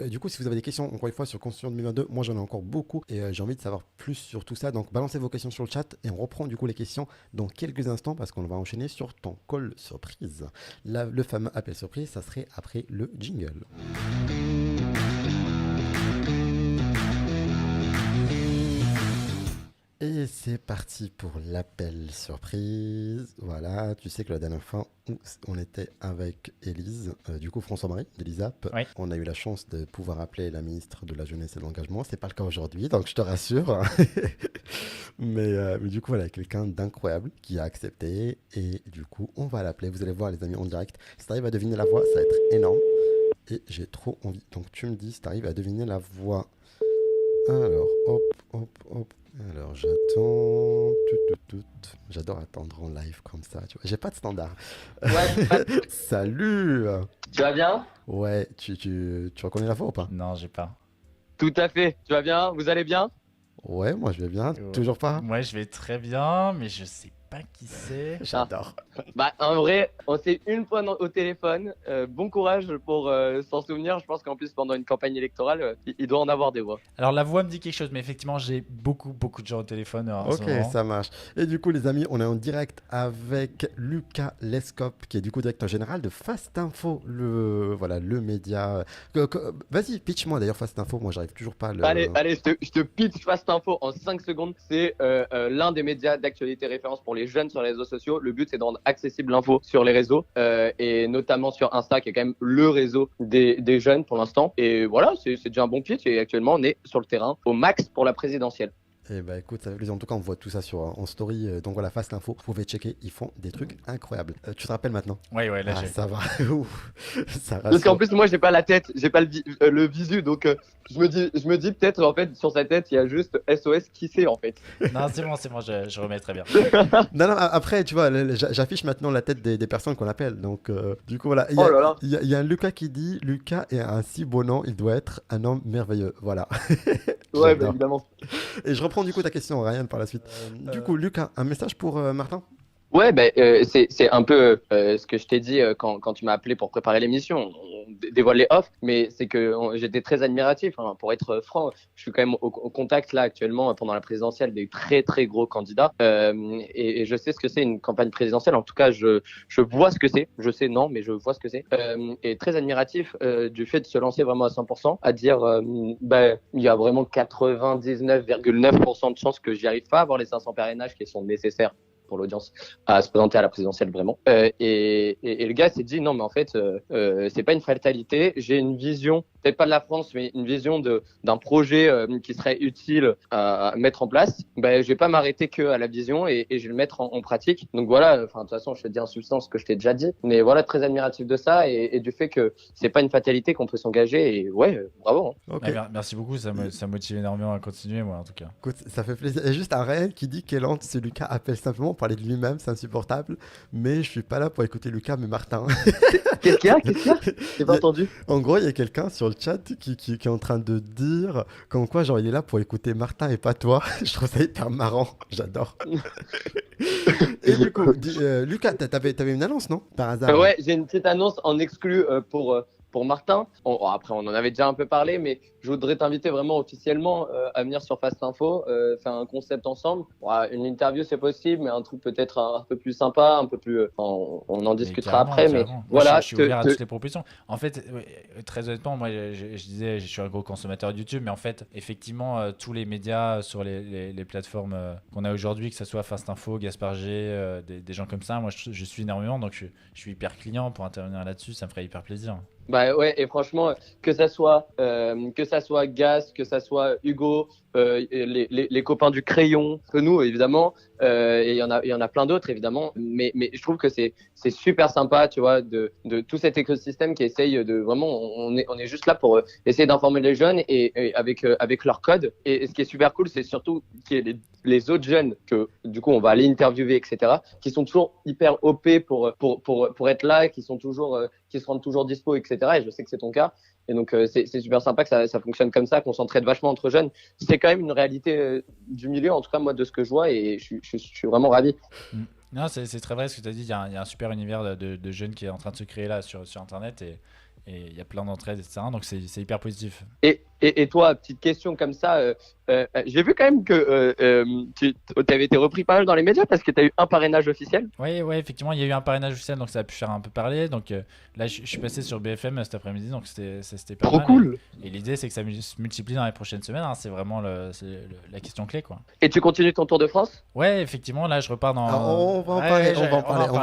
[SPEAKER 1] du coup, si vous avez des questions, encore une fois, sur Construction 2022, moi j'en ai encore beaucoup et j'ai envie de savoir plus sur tout ça. Donc balancez vos questions sur le chat et on reprend du coup les questions dans quelques instants parce qu'on va enchaîner sur ton call surprise. Le fameux appel surprise, ça serait après le jingle. Et c'est parti pour l'appel surprise. Voilà, tu sais que la dernière fois, on était avec Élise, du coup François-Marie d'Elisap.
[SPEAKER 2] Oui.
[SPEAKER 1] On a eu la chance de pouvoir appeler la ministre de la Jeunesse et de l'Engagement. C'est pas le cas aujourd'hui, donc je te rassure. mais du coup, voilà, quelqu'un d'incroyable qui a accepté. Et du coup, on va l'appeler. Vous allez voir, les amis, en direct. Si tu arrives à deviner la voix, ça va être énorme. Et j'ai trop envie. Donc tu me dis si tu arrives à deviner la voix. Alors, hop. Alors, j'attends. J'adore attendre en live comme ça. Tu vois, j'ai pas de standard.
[SPEAKER 3] Ouais,
[SPEAKER 1] Salut.
[SPEAKER 3] tu vas bien?
[SPEAKER 1] Ouais, tu reconnais la voix ou pas?
[SPEAKER 2] Non, j'ai pas.
[SPEAKER 3] Tout à fait. Tu vas bien? Vous allez bien?
[SPEAKER 1] Ouais, moi je vais bien.
[SPEAKER 2] Ouais.
[SPEAKER 1] Toujours pas?
[SPEAKER 2] Moi, je vais très bien, mais je sais pas qui c'est.
[SPEAKER 1] J'adore.
[SPEAKER 3] Bah, en vrai, on s'est une fois au téléphone. Bon courage pour s'en souvenir. Je pense qu'en plus, pendant une campagne électorale, il doit en avoir des voix.
[SPEAKER 2] Alors, la voix me dit quelque chose, mais effectivement, j'ai beaucoup de gens au téléphone en ce
[SPEAKER 1] Ok,
[SPEAKER 2] moment.
[SPEAKER 1] ça marche. Et du coup, les amis, on est en direct avec Lucas Lescope, qui est du coup directeur général de Fast Info, le média. Vas-y, pitch-moi d'ailleurs Fast Info. Moi, j'arrive toujours pas à le.
[SPEAKER 3] Allez, je te pitch Fast Info en 5 secondes. C'est l'un des médias d'actualité référence pour les jeunes sur les réseaux sociaux. Le but, c'est de rendre accessible l'info sur les réseaux et notamment sur Insta, qui est quand même le réseau des jeuns pour l'instant. Et voilà, c'est déjà un bon pitch. Et actuellement, on est sur le terrain au max pour la présidentielle.
[SPEAKER 1] Eh ben écoute, ça fait plaisir. En tout cas, on voit tout ça en story. Donc voilà, Fast Info, vous pouvez checker. Ils font des trucs incroyables. Tu te rappelles maintenant?
[SPEAKER 2] Ouais, là,
[SPEAKER 1] Ah,
[SPEAKER 2] j'ai.
[SPEAKER 1] ça va. Ouf. Ça
[SPEAKER 3] Parce
[SPEAKER 1] rassure.
[SPEAKER 3] qu'en plus, moi, j'ai pas la tête, j'ai pas le visu, donc je me dis peut-être en fait sur sa tête, il y a juste SOS qui sait en fait.
[SPEAKER 2] Non, c'est bon, je remets très bien.
[SPEAKER 1] Non, après, tu vois, j'affiche maintenant la tête des personnes qu'on appelle. Donc, du coup, voilà.
[SPEAKER 3] Oh là là.
[SPEAKER 1] Il y a un Lucas qui dit Lucas est un si beau nom, il doit être un homme merveilleux. Voilà.
[SPEAKER 3] Ouais, bah,
[SPEAKER 1] J'adore.
[SPEAKER 3] évidemment.
[SPEAKER 1] Et je reprends du coup ta question, Ryan, par la suite. Du coup, Lucas, un message pour Martin?
[SPEAKER 3] Ouais, c'est un peu ce que je t'ai dit quand tu m'as appelé pour préparer l'émission. On dévoile les offs, mais c'est que j'étais très admiratif. Hein, pour être franc, je suis quand même au contact là actuellement pendant la présidentielle des très très gros candidats et je sais ce que c'est une campagne présidentielle. En tout cas, je vois ce que c'est. Je sais non, mais je vois ce que c'est. Et très admiratif du fait de se lancer vraiment à 100%, à dire il y a vraiment 99,9% de chances que j'y arrive pas à avoir les 500 parrainages qui sont nécessaires pour l'audience à se présenter à la présidentielle vraiment. Et le gars s'est dit non mais en fait c'est pas une fatalité, j'ai une vision, peut-être pas de la France mais une vision d'un projet qui serait utile à mettre en place. Je vais pas m'arrêter que à la vision et je vais le mettre en pratique. Donc voilà, enfin de toute façon je te dis en substance ce que je t'ai déjà dit, mais voilà très admiratif de ça et du fait que c'est pas une fatalité qu'on peut s'engager et ouais bravo. Hein.
[SPEAKER 1] Ok.
[SPEAKER 2] Merci beaucoup, ça motive énormément à continuer, moi, en tout cas.
[SPEAKER 1] Écoute, ça fait plaisir. Et juste un Ryan qui dit quelle honte, ce Lucas appelle simplement pour parler de lui-même, c'est insupportable. Mais je suis pas là pour écouter Lucas, mais Martin.
[SPEAKER 3] Qu'est-ce qu'il y a J'ai pas entendu.
[SPEAKER 1] En gros, il y a quelqu'un sur le chat qui est en train de dire comme quoi, genre, il est là pour écouter Martin et pas toi. Je trouve ça hyper marrant. J'adore. Et du coup, Lucas, t'avais une annonce, non? Par hasard?
[SPEAKER 3] Ouais, j'ai une petite annonce en exclu pour Martin. Après, on en avait déjà un peu parlé, mais je voudrais t'inviter vraiment officiellement à venir sur Fast Info, faire un concept ensemble. Une interview, c'est possible, mais un truc peut-être un peu plus sympa, un peu plus. On en discutera après, mais
[SPEAKER 2] Moi,
[SPEAKER 3] voilà.
[SPEAKER 2] je suis ouvert à toutes les propositions. En fait, très honnêtement, moi, je disais, je suis un gros consommateur de YouTube, mais en fait, effectivement, tous les médias sur les plateformes qu'on a aujourd'hui, que ce soit Fast Info, Gaspard G, des gens comme ça, moi, je suis énormément, donc je suis hyper client pour intervenir là-dessus, ça me ferait hyper plaisir.
[SPEAKER 3] Ouais, et franchement, que ça soit Gas, que ça soit Hugo, les copains du crayon, que nous évidemment, et il y en a plein d'autres évidemment, mais je trouve que c'est super sympa, tu vois, de tout cet écosystème qui essaye de vraiment, on est juste là pour essayer d'informer les jeunes et avec leur code. Et ce qui est super cool, c'est surtout qu'il y ait les autres jeunes que du coup on va aller interviewer, etc., qui sont toujours hyper OP pour être là, qui se rendent toujours dispo, etc. Et je sais que c'est ton cas. Et donc c'est super sympa que ça fonctionne comme ça, qu'on s'entraide vachement entre jeunes. C'est quand même une réalité du milieu, en tout cas moi de ce que je vois, et je suis vraiment ravi.
[SPEAKER 2] Non, c'est très vrai ce que tu as dit. Il y a un super univers de jeunes qui est en train de se créer là sur Internet et il y a plein d'entraides, etc. Donc c'est hyper positif.
[SPEAKER 3] Et toi, petite question comme ça, j'ai vu quand même que tu avais été repris pas mal dans les médias parce que tu as eu un parrainage officiel.
[SPEAKER 2] Oui, effectivement, il y a eu un parrainage officiel, donc ça a pu faire un peu parler. Donc là, je suis passé sur BFM cet après-midi, donc c'était pas
[SPEAKER 3] Trop
[SPEAKER 2] mal.
[SPEAKER 3] cool.
[SPEAKER 2] Et l'idée, c'est que ça se multiplie dans les prochaines semaines. Hein. C'est vraiment la question clé, quoi.
[SPEAKER 3] Et tu continues ton Tour de France?
[SPEAKER 2] Ouais, effectivement, là, je repars dans.
[SPEAKER 1] Alors, on va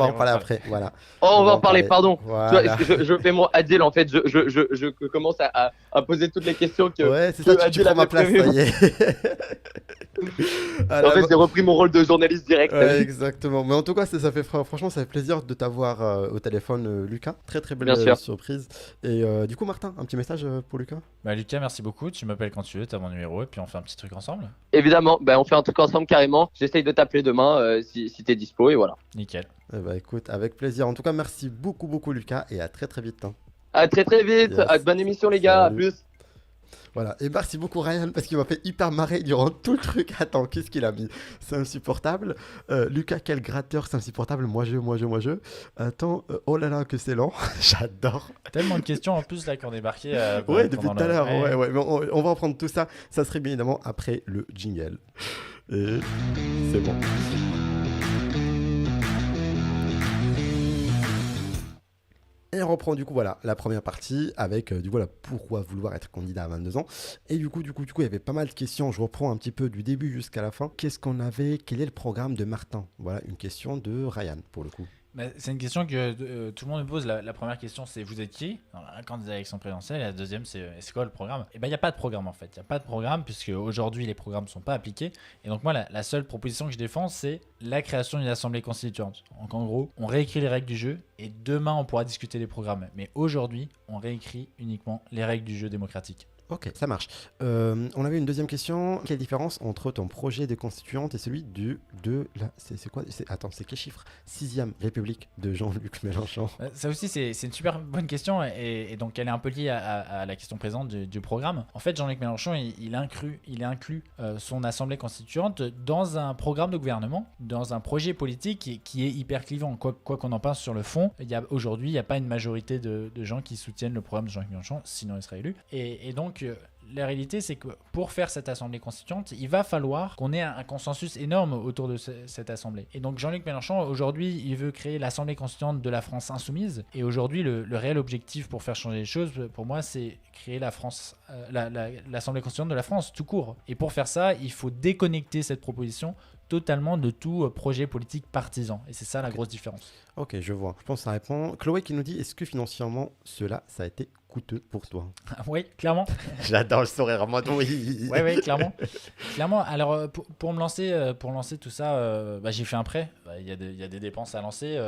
[SPEAKER 1] en parler après. Voilà.
[SPEAKER 3] Oh, on va en parler, pardon.
[SPEAKER 1] Voilà.
[SPEAKER 3] Tu vois, je fais mon Adil, en fait, je commence à poser toutes les questions que.
[SPEAKER 1] Ouais, c'est ça, tu prends ma place, ça y est.
[SPEAKER 3] En fait, j'ai repris mon rôle de journaliste direct.
[SPEAKER 1] Ouais, exactement. Mais en tout cas, franchement, ça fait plaisir de t'avoir au téléphone, Lucas. Très très belle surprise. Et du coup, Martin, un petit message pour Lucas?
[SPEAKER 2] Bah, Lucas, merci beaucoup. Tu m'appelles quand tu veux, t'as mon numéro et puis on fait un petit truc ensemble.
[SPEAKER 3] Évidemment, on fait un truc ensemble carrément. J'essaye de t'appeler demain si t'es dispo et voilà.
[SPEAKER 2] Nickel.
[SPEAKER 1] Bah écoute, avec plaisir. En tout cas, merci beaucoup Lucas et à très très vite. Hein.
[SPEAKER 3] À très vite. Yes. Bonne émission les gars.
[SPEAKER 1] Salut.
[SPEAKER 3] À plus.
[SPEAKER 1] Voilà, et merci beaucoup Ryan parce qu'il m'a fait hyper marrer durant tout le truc. Attends, qu'est-ce qu'il a mis? C'est insupportable. Lucas, quel gratteur, c'est insupportable. Moi je. Attends, oh là là, que c'est lent. J'adore.
[SPEAKER 2] Tellement de questions en plus là qui ont débarqué.
[SPEAKER 1] Ouais, depuis tout à l'heure. Ouais. Mais on va en prendre tout ça. Ça serait bien évidemment après le jingle. Et c'est bon. Et on reprend du coup voilà la première partie avec du voilà pourquoi vouloir être candidat à 22 ans. Et du coup il y avait pas mal de questions. Je reprends un petit peu du début jusqu'à la fin. Qu'est-ce qu'on avait? Quel est le programme de Martin? Voilà une question de Ryan pour le coup.
[SPEAKER 2] C'est une question que tout le monde me pose. La première question, c'est vous êtes qui? Un candidat à l'élection présidentielle. Et la deuxième, c'est quoi le programme? Et il n'y a pas de programme en fait. Il n'y a pas de programme puisque aujourd'hui les programmes ne sont pas appliqués. Et donc moi, la seule proposition que je défends, c'est la création d'une assemblée constituante. Donc en gros, on réécrit les règles du jeu et demain on pourra discuter des programmes. Mais aujourd'hui, on réécrit uniquement les règles du jeu démocratique.
[SPEAKER 1] Ok, ça marche. On avait une deuxième question. Quelle différence entre ton projet de constituante et celui c'est quoi? Attends, c'est quel chiffre? 6ème République de Jean-Luc Mélenchon.
[SPEAKER 2] Ça aussi, c'est une super bonne question et donc elle est un peu liée à la question présente du programme. En fait, Jean-Luc Mélenchon, il inclut son assemblée constituante dans un programme de gouvernement, dans un projet politique qui est hyper clivant. Quoi qu'on en pense sur le fond, aujourd'hui, il n'y a pas une majorité de gens qui soutiennent le programme de Jean-Luc Mélenchon, sinon il serait élu. Et donc, la réalité, c'est que pour faire cette assemblée constituante, il va falloir qu'on ait un consensus énorme autour de cette assemblée. Et donc Jean-Luc Mélenchon, aujourd'hui, il veut créer l'assemblée constituante de la France insoumise. Et aujourd'hui, le réel objectif pour faire changer les choses, pour moi, c'est créer l'assemblée constituante de la France, tout court. Et pour faire ça, il faut déconnecter cette proposition totalement de tout projet politique partisan. Et c'est ça la grosse différence.
[SPEAKER 1] Ok, je vois. Je pense que ça répond. Chloé qui nous dit, est-ce que financièrement, ça a été coûteux pour toi?
[SPEAKER 2] Oui, clairement.
[SPEAKER 1] J'adore le sourire en mode oui.
[SPEAKER 2] Oui, clairement. Clairement, alors pour lancer tout ça, j'ai fait un prêt. Il y a des dépenses à lancer.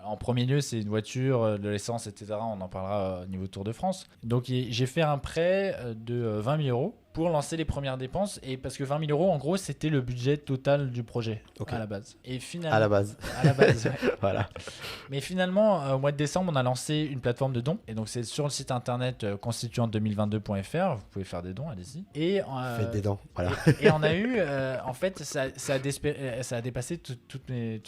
[SPEAKER 2] En premier lieu, c'est une voiture, de l'essence, etc. On en parlera au niveau Tour de France. Donc j'ai fait un prêt de 20 000 euros pour lancer les premières dépenses. Et parce que 20 000 euros, en gros, c'était le budget total du projet à la base. Et finalement,
[SPEAKER 1] à la base,
[SPEAKER 2] ouais.
[SPEAKER 1] Voilà.
[SPEAKER 2] Mais finalement, au mois de décembre, on a lancé une plateforme de dons. Et donc, c'est sur le site internet constituante2022.fr. Vous pouvez faire des dons, allez-y.
[SPEAKER 1] Faites des dons, voilà.
[SPEAKER 2] Et on a eu, en fait, ça a dépassé toutes mes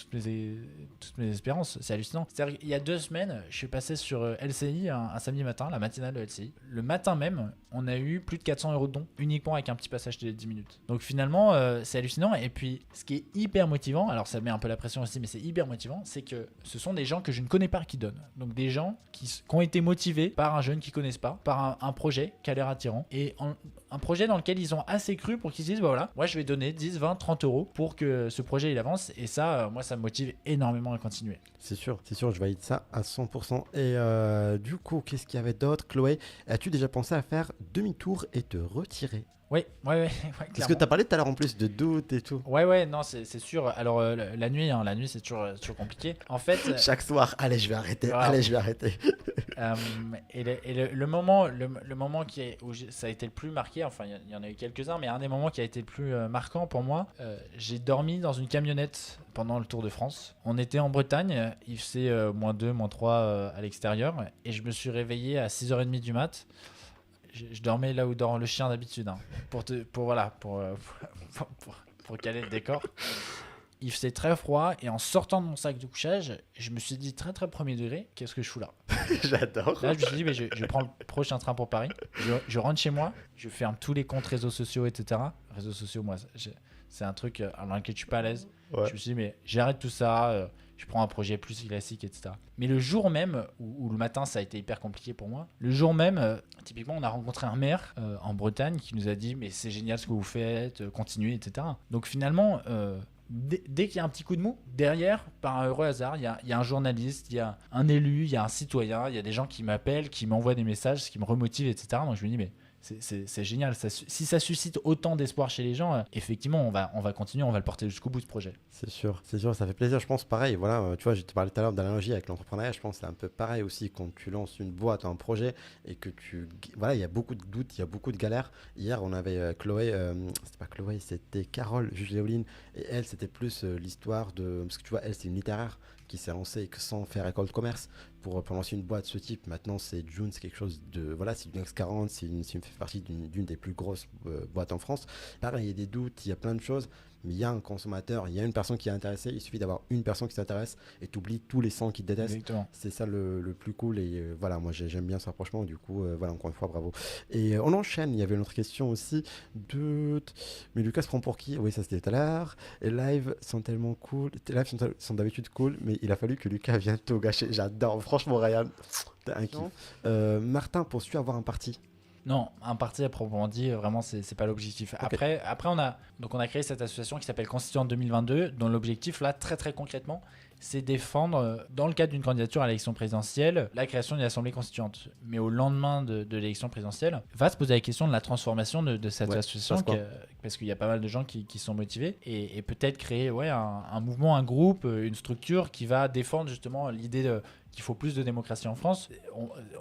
[SPEAKER 2] espérances. C'est hallucinant. C'est-à-dire qu'il y a 2 semaines, je suis passé sur LCI un samedi matin, la matinale de LCI. Le matin même, on a eu plus de 400 euros de dons, uniquement avec un petit passage de 10 minutes. Donc finalement, c'est hallucinant. Et puis, ce qui est hyper motivant, alors ça met un peu la pression aussi, mais c'est hyper motivant, c'est que ce sont des gens que je ne connais pas qui donnent. Donc des gens qui ont été motivés par un jeune qu'ils connaissent pas, par un projet qui a l'air attirant, et un projet dans lequel ils ont assez cru pour qu'ils se disent, voilà, moi je vais donner 10, 20, 30 euros pour que ce projet il avance. Et ça, moi ça me motive énormément à continuer.
[SPEAKER 1] C'est sûr, je valide ça à 100%. Et du coup, qu'est-ce qu'il y avait d'autre? Chloé, as-tu déjà pensé à faire demi-tour et te retirer? tirer.
[SPEAKER 2] Oui, ouais,
[SPEAKER 1] Parce que
[SPEAKER 2] clairement.
[SPEAKER 1] tu as parlé tout à l'heure en plus de doute et tout.
[SPEAKER 2] Ouais, non, c'est sûr. Alors, la nuit, c'est toujours compliqué. En fait,
[SPEAKER 1] Chaque soir, allez, je vais arrêter.
[SPEAKER 2] Voilà.
[SPEAKER 1] Allez, je vais arrêter.
[SPEAKER 2] le moment où ça a été le plus marqué, enfin, il y en a eu quelques-uns, mais un des moments qui a été le plus marquant pour moi, j'ai dormi dans une camionnette pendant le Tour de France. On était en Bretagne, il faisait -2, -3 à l'extérieur, et je me suis réveillé à 6h30 du mat'. Je dormais là où dort le chien d'habitude, hein, pour caler le décor. Il faisait très froid et en sortant de mon sac de couchage, je me suis dit très premier degré, qu'est-ce que je fous là?
[SPEAKER 1] J'adore.
[SPEAKER 2] Là, je me suis dit, mais je prends le prochain train pour Paris, je rentre chez moi, je ferme tous les comptes réseaux sociaux, etc. Réseaux sociaux, moi, c'est un truc dans lequel je suis pas à l'aise.
[SPEAKER 1] Ouais.
[SPEAKER 2] Je me suis dit, mais j'arrête tout ça, je prends un projet plus classique, etc. Mais le jour même, où le matin, ça a été hyper compliqué pour moi, le jour même, typiquement, on a rencontré un maire en Bretagne qui nous a dit, mais c'est génial ce que vous faites, continuez, etc. Donc finalement, dès qu'il y a un petit coup de mou, derrière, par un heureux hasard, il y a un journaliste, il y a un élu, il y a un citoyen, il y a des gens qui m'appellent, qui m'envoient des messages, ce qui me remotive, etc. Donc je me dis, mais c'est génial. Si ça suscite autant d'espoir chez les gens, effectivement, on va continuer, on va le porter jusqu'au bout, ce projet.
[SPEAKER 1] C'est sûr, ça fait plaisir. Je pense pareil. Voilà, tu vois, je te parlais tout à l'heure d'analogie avec l'entrepreneuriat. Je pense que c'est un peu pareil aussi quand tu lances une boîte, un projet et que voilà, il y a beaucoup de doutes, il y a beaucoup de galères. Hier, on avait Chloé, c'était pas Chloé, c'était Carole Jules-Léoline. Et elle, c'était plus l'histoire de. Parce que tu vois, elle, c'est une littéraire qui s'est lancée sans faire école de commerce pour lancer une boîte de ce type. Maintenant, c'est June, c'est quelque chose de. Voilà, c'est une X40, c'est fait partie d'une des plus grosses boîtes en France. Pareil, il y a des doutes, il y a plein de choses. Mais il y a un consommateur, il y a une personne qui est intéressée, il suffit d'avoir une personne qui s'intéresse et tu oublies tous les 100 qui te détestent.
[SPEAKER 2] Exactement.
[SPEAKER 1] C'est ça le plus cool et voilà, moi j'aime bien ce rapprochement, du coup, voilà, encore une fois, bravo. Et on enchaîne, il y avait une autre question aussi mais Lucas se prend pour qui? Oui, ça c'était tout à l'heure. Et live sont tellement cool, les lives sont d'habitude cool, mais il a fallu que Lucas vienne tout gâcher. J'adore, franchement, Ryan, t'es un kiff. Martin, penses-tu avoir un parti?
[SPEAKER 2] Non, un parti à proprement dit, vraiment, c'est pas l'objectif.
[SPEAKER 1] Okay.
[SPEAKER 2] Après on a créé cette association qui s'appelle Constituante 2022, dont l'objectif, là, très concrètement, c'est défendre, dans le cadre d'une candidature à l'élection présidentielle, la création d'une assemblée constituante. Mais au lendemain de l'élection présidentielle, va se poser la question de la transformation de cette association, parce qu'il y a pas mal de gens qui sont motivés, et peut-être créer un mouvement, un groupe, une structure qui va défendre justement l'idée qu'il faut plus de démocratie en France.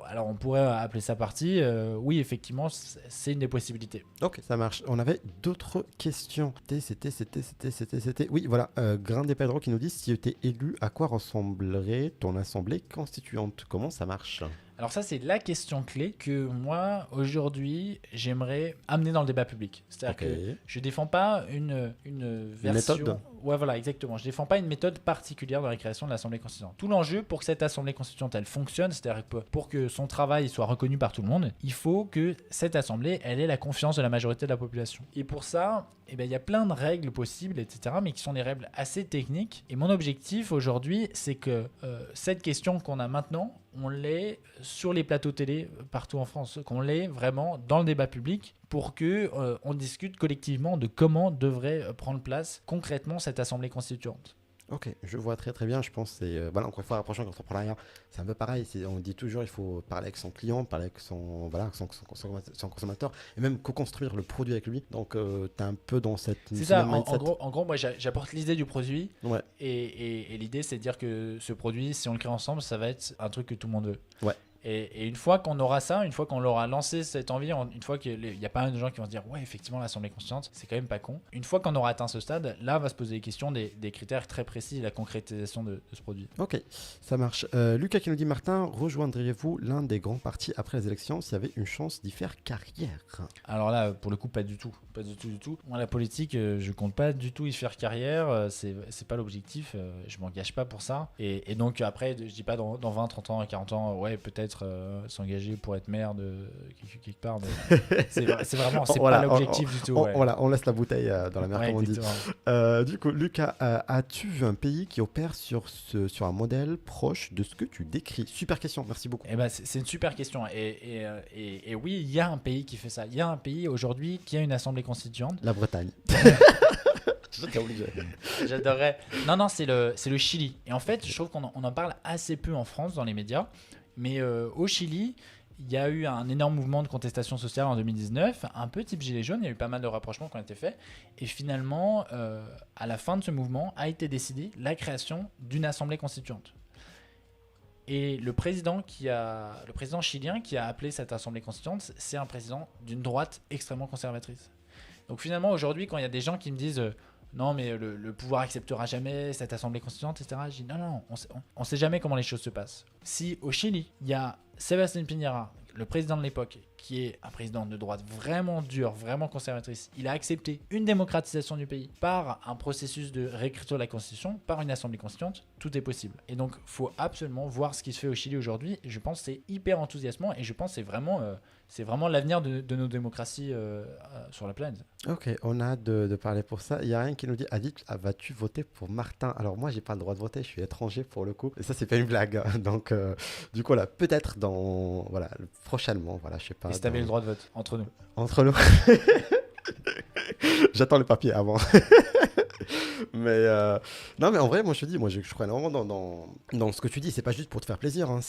[SPEAKER 2] Alors on pourrait appeler ça parti. Oui, effectivement, c'est une des possibilités.
[SPEAKER 1] Ok, ça marche. On avait d'autres questions. C'était. Oui, voilà. Grain des Pedro qui nous dit, si tu étais élu, à quoi ressemblerait ton assemblée constituante? Comment ça marche?
[SPEAKER 2] Alors ça, c'est la question clé que moi, aujourd'hui, j'aimerais amener dans le débat public. C'est-à-dire que je ne défends pas une version...
[SPEAKER 1] Une méthode?
[SPEAKER 2] Ouais, voilà, exactement. Je ne défends pas une méthode particulière dans la création de l'Assemblée constituante. Tout l'enjeu pour que cette Assemblée constituante, elle fonctionne, c'est-à-dire que pour que son travail soit reconnu par tout le monde, il faut que cette Assemblée, elle ait la confiance de la majorité de la population. Et pour ça, il y a plein de règles possibles, etc., mais qui sont des règles assez techniques. Et mon objectif aujourd'hui, c'est que cette question qu'on a maintenant, on l'ait sur les plateaux télé partout en France, qu'on l'ait vraiment dans le débat public pour que on discute collectivement de comment devrait prendre place concrètement cette assemblée constituante.
[SPEAKER 1] Ok, je vois très bien. Je pense que c'est voilà, encore une fois, rapprochant avec l'entrepreneuriat, c'est un peu pareil. On dit toujours il faut parler avec son client, parler avec son consommateur et même co-construire le produit avec lui. Donc tu es un peu dans cette
[SPEAKER 2] c'est ça, en gros, moi j'apporte l'idée du produit,
[SPEAKER 1] ouais.
[SPEAKER 2] et l'idée c'est de dire que ce produit, si on le crée ensemble, ça va être un truc que tout le monde veut.
[SPEAKER 1] Ouais.
[SPEAKER 2] Et une fois qu'on aura ça, une fois qu'on l'aura lancé cette envie, une fois qu'il y a pas mal de gens qui vont se dire ouais, effectivement, l'Assemblée constituante, c'est quand même pas con. Une fois qu'on aura atteint ce stade, là va se poser les questions des critères très précis et la concrétisation de ce produit.
[SPEAKER 1] Ok, ça marche. Lucas qui nous dit, Martin, rejoindriez-vous l'un des grands partis après les élections s'il y avait une chance d'y faire carrière?
[SPEAKER 2] Alors là, pour le coup, pas du tout. Moi, la politique, je compte pas du tout y faire carrière. C'est pas l'objectif. Je m'engage pas pour ça. Et donc après, je dis pas dans 20, 30 ans, 40 ans, ouais, peut-être s'engager pour être maire de quelque part. Mais c'est vraiment, c'est
[SPEAKER 1] voilà,
[SPEAKER 2] pas l'objectif du tout. Ouais.
[SPEAKER 1] Voilà, on laisse la bouteille dans la mer,
[SPEAKER 2] Ouais,
[SPEAKER 1] comme on dit. Du coup, Lucas, as-tu vu un pays qui opère sur un modèle proche de ce que tu décris? Super question, merci beaucoup.
[SPEAKER 2] Eh ben, c'est une super question. Et oui, il y a un pays qui fait ça. Il y a un pays aujourd'hui qui a une assemblée constituante.
[SPEAKER 1] La Bretagne.
[SPEAKER 2] J'adorerais. Non, c'est le Chili. Et en fait, je trouve qu'on en parle assez peu en France dans les médias. Mais au Chili, il y a eu un énorme mouvement de contestation sociale en 2019, un peu type gilet jaune, il y a eu pas mal de rapprochements qui ont été faits, et finalement, à la fin de ce mouvement, a été décidée la création d'une assemblée constituante. Et le président chilien qui a appelé cette assemblée constituante, c'est un président d'une droite extrêmement conservatrice. Donc finalement, aujourd'hui, quand il y a des gens qui me disent non, mais le pouvoir acceptera jamais cette assemblée constituante, etc., je dis non, on sait jamais comment les choses se passent. Si au Chili, il y a Sébastien Piñera, le président de l'époque, qui est un président de droite vraiment dur, vraiment conservatrice, il a accepté une démocratisation du pays par un processus de réécriture de la Constitution, par une assemblée constituante, tout est possible. Et donc, il faut absolument voir ce qui se fait au Chili aujourd'hui. Et je pense que c'est hyper enthousiasmant et je pense que c'est vraiment l'avenir de nos démocraties sur la planète.
[SPEAKER 1] Ok, on a hâte de parler pour ça. Il y a rien qui nous dit, Adit, vas-tu voter pour Martin? Alors moi, j'ai pas le droit de voter, je suis étranger pour le coup. Et ça, c'est pas une blague, hein. Donc, du coup, là, peut-être prochainement, voilà, je sais pas.
[SPEAKER 2] Et si t'avais le droit de vote, entre nous.
[SPEAKER 1] Entre nous. J'attends le papier avant. Mais non, mais en vrai, moi je te dis, je crois énormément dans ce que tu dis. C'est pas juste pour te faire plaisir, hein.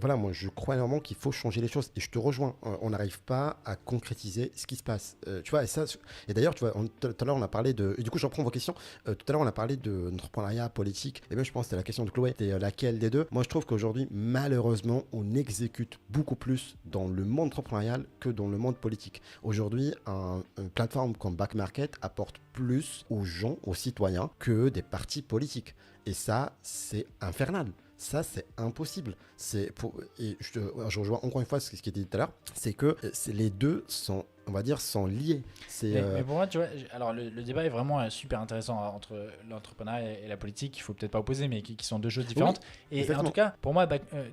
[SPEAKER 1] Voilà, moi je crois énormément qu'il faut changer les choses. Et je te rejoins. On n'arrive pas à concrétiser ce qui se passe. Tu vois, et d'ailleurs, tu vois, tout à l'heure on a parlé de. Et du coup, je reprends vos questions. Tout à l'heure, on a parlé de entrepreneuriat politique. Et même, je pense que c'était la question de Chloé. C'était laquelle des deux? Moi, je trouve qu'aujourd'hui, malheureusement, on exécute beaucoup plus dans le monde entrepreneurial que dans le monde politique. Aujourd'hui, une plateforme comme Back Market apporte plus aux gens, aux citoyens, que des partis politiques. Et ça, c'est infernal. Ça, c'est impossible. Et je rejoins encore une fois ce qui était dit tout à l'heure, c'est que les deux sont, on va dire, sont liés.
[SPEAKER 2] Mais pour moi, tu vois, alors le débat est vraiment super intéressant entre l'entrepreneuriat et la politique. Il faut peut-être pas opposer, mais qui sont deux choses différentes. Oui, et exactement. En tout cas, pour moi,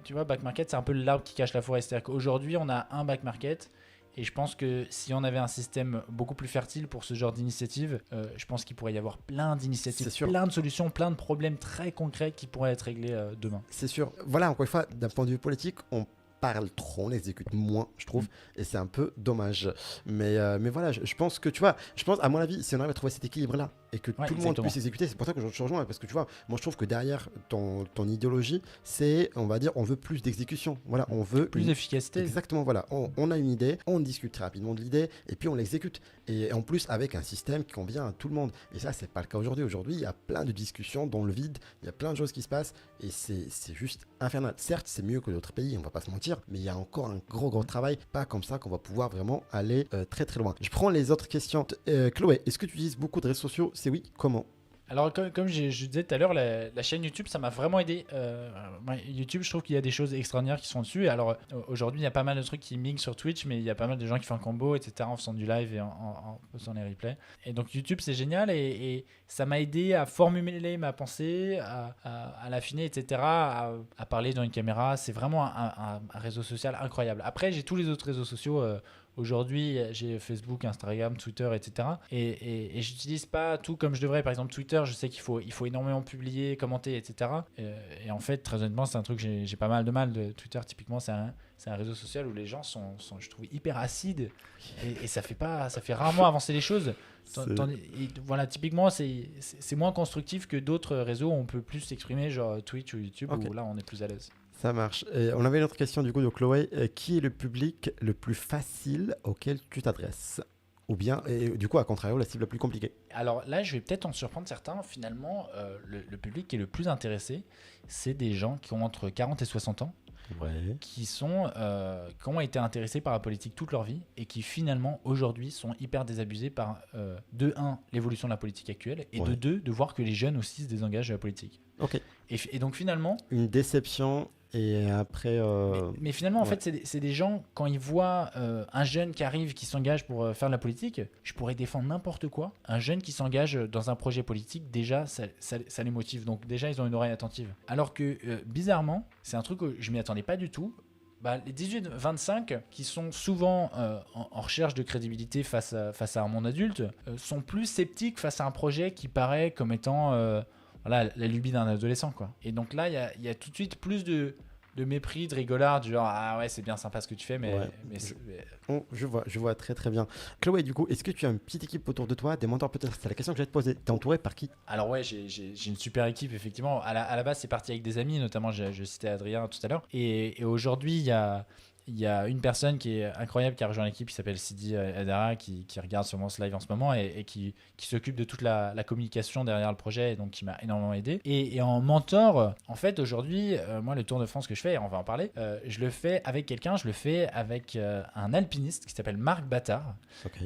[SPEAKER 2] tu vois, Back Market, c'est un peu l'arbre qui cache la forêt. C'est-à-dire qu'aujourd'hui, on a un Back Market. Et je pense que si on avait un système beaucoup plus fertile pour ce genre d'initiative, je pense qu'il pourrait y avoir plein d'initiatives, plein de solutions, plein de problèmes très concrets qui pourraient être réglés demain.
[SPEAKER 1] C'est sûr. Voilà, encore une fois, d'un point de vue politique, on parle trop, on exécute moins, je trouve, et c'est un peu dommage. Mais voilà, je pense que, tu vois, à mon avis, si on arrive à trouver cet équilibre-là, et que tout le monde puisse exécuter, c'est pour ça que je te rejoins, parce que tu vois, moi je trouve que derrière ton idéologie, c'est, on va dire, on veut plus d'exécution. Voilà, on veut
[SPEAKER 2] plus d'efficacité.
[SPEAKER 1] Exactement, voilà. On a une idée, on discute très rapidement de l'idée, et puis on l'exécute. Et en plus, avec un système qui convient à tout le monde. Et ça, c'est pas le cas aujourd'hui. Aujourd'hui, il y a plein de discussions dans le vide, il y a plein de choses qui se passent, et c'est juste infernal. Certes, c'est mieux que d'autres pays, on va pas se mentir, mais il y a encore un gros travail, pas comme ça qu'on va pouvoir vraiment aller très très loin. Je prends les autres questions. Chloé, est-ce que tu utilises beaucoup de réseaux sociaux? C'est oui, comment?
[SPEAKER 2] Alors, comme je disais tout à l'heure, la chaîne YouTube, ça m'a vraiment aidé. YouTube, je trouve qu'il y a des choses extraordinaires qui sont dessus. Alors, aujourd'hui, il y a pas mal de trucs qui migrent sur Twitch, mais il y a pas mal de gens qui font un combo, etc., en faisant du live et en faisant les replays. Et donc, YouTube, c'est génial et ça m'a aidé à formuler ma pensée, à l'affiner, etc., à parler dans une caméra. C'est vraiment un réseau social incroyable. Après, j'ai tous les autres réseaux sociaux. Aujourd'hui, j'ai Facebook, Instagram, Twitter, etc. Et j'utilise pas tout comme je devrais. Par exemple, Twitter, je sais qu'il faut énormément publier, commenter, etc. Et en fait, très honnêtement, c'est un truc que j'ai pas mal de mal. Twitter, typiquement, c'est un réseau social où les gens sont, je trouve, hyper acides. Et ça fait rarement avancer les choses. Voilà, typiquement, c'est moins constructif que d'autres réseaux où on peut plus s'exprimer, genre Twitch ou YouTube, où là, on est plus à l'aise.
[SPEAKER 1] Ça marche. On avait une autre question du coup de Chloé. Qui est le public le plus facile auquel tu t'adresses? Ou bien, et du coup, à contrario, la cible la plus compliquée?
[SPEAKER 2] Alors là, je vais peut-être en surprendre certains. Finalement, le public qui est le plus intéressé, c'est des gens qui ont entre 40 et 60 ans.
[SPEAKER 1] Ouais.
[SPEAKER 2] Qui ont été intéressés par la politique toute leur vie et qui finalement aujourd'hui sont hyper désabusés par de 1 l'évolution de la politique actuelle et de 2 de voir que les jeunes aussi se désengagent de la politique.
[SPEAKER 1] Ok.
[SPEAKER 2] Et donc finalement
[SPEAKER 1] une déception. Et après.
[SPEAKER 2] Mais finalement, en fait, c'est des gens, quand ils voient un jeune qui arrive, qui s'engage pour faire de la politique, je pourrais défendre n'importe quoi. Un jeune qui s'engage dans un projet politique, déjà, ça les motive. Donc, déjà, ils ont une oreille attentive. Alors que, bizarrement, c'est un truc que je m'y attendais pas du tout. Les 18-25, qui sont souvent en recherche de crédibilité face à un monde adulte, sont plus sceptiques face à un projet qui paraît comme étant. Voilà, la lubie d'un adolescent, quoi. Et donc là, il y a tout de suite plus de mépris, de rigolade, du genre ah ouais, c'est bien sympa ce que tu fais, mais,
[SPEAKER 1] je vois très très bien. Chloé, du coup, est-ce que tu as une petite équipe autour de toi, des mentors peut-être? C'est la question que je vais te poser. T'es entouré par qui?
[SPEAKER 2] Alors ouais, j'ai une super équipe, effectivement. À la base, c'est parti avec des amis, notamment je citais Adrien tout à l'heure. Et aujourd'hui, il y a il y a une personne qui est incroyable qui a rejoint l'équipe qui s'appelle Sidi Adara qui regarde sûrement ce live en ce moment et qui s'occupe de toute la communication derrière le projet et donc qui m'a énormément aidé. Et en mentor, en fait aujourd'hui, moi le Tour de France que je fais, et on va en parler, je le fais avec quelqu'un, je le fais avec un alpiniste qui s'appelle Marc Battard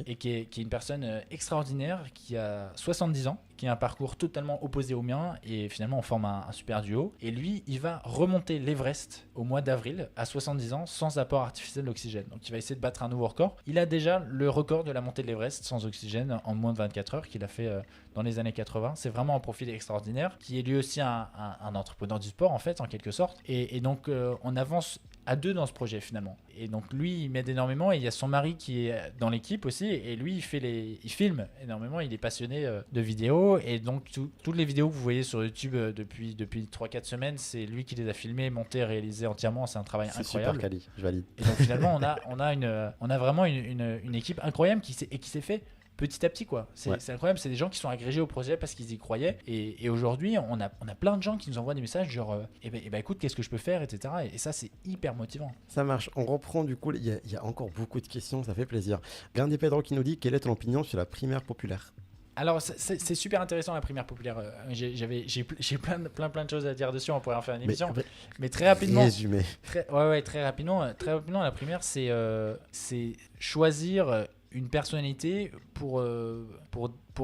[SPEAKER 2] et qui est une personne extraordinaire qui a 70 ans, qui a un parcours totalement opposé au mien et finalement on forme un super duo. Et lui, il va remonter l'Everest au mois d'avril à 70 ans sans apport artificiel d'oxygène. Donc il va essayer de battre un nouveau record. Il a déjà le record de la montée de l'Everest sans oxygène en moins de 24 heures qu'il a fait dans les années 80. C'est vraiment un profil extraordinaire qui est lui aussi un entrepreneur du sport en fait en quelque sorte. Et donc on avance à deux dans ce projet finalement. Et donc lui il m'aide énormément et il y a son mari qui est dans l'équipe aussi et lui il filme énormément, il est passionné de vidéos et donc toutes les vidéos que vous voyez sur YouTube depuis 3-4 semaines, c'est lui qui les a filmées, montées, réalisées entièrement, c'est un travail incroyable.
[SPEAKER 1] Super quali, je valide.
[SPEAKER 2] Et donc finalement on a vraiment une équipe incroyable qui s'est fait petit à petit quoi. C'est incroyable, c'est des gens qui sont agrégés au projet parce qu'ils y croyaient et aujourd'hui on a plein de gens qui nous envoient des messages genre écoute qu'est-ce que je peux faire etc. Et ça c'est hyper motivant.
[SPEAKER 1] Ça marche, on reprend du coup, il y a encore beaucoup de questions, ça fait plaisir. Grandi Pedro qui nous dit quelle est ton opinion sur la primaire populaire?
[SPEAKER 2] Alors c'est super intéressant la primaire populaire. J'ai plein de choses à dire dessus. On pourrait en faire une émission. Mais très rapidement.
[SPEAKER 1] Résumé.
[SPEAKER 2] Très rapidement la primaire c'est choisir une personnalité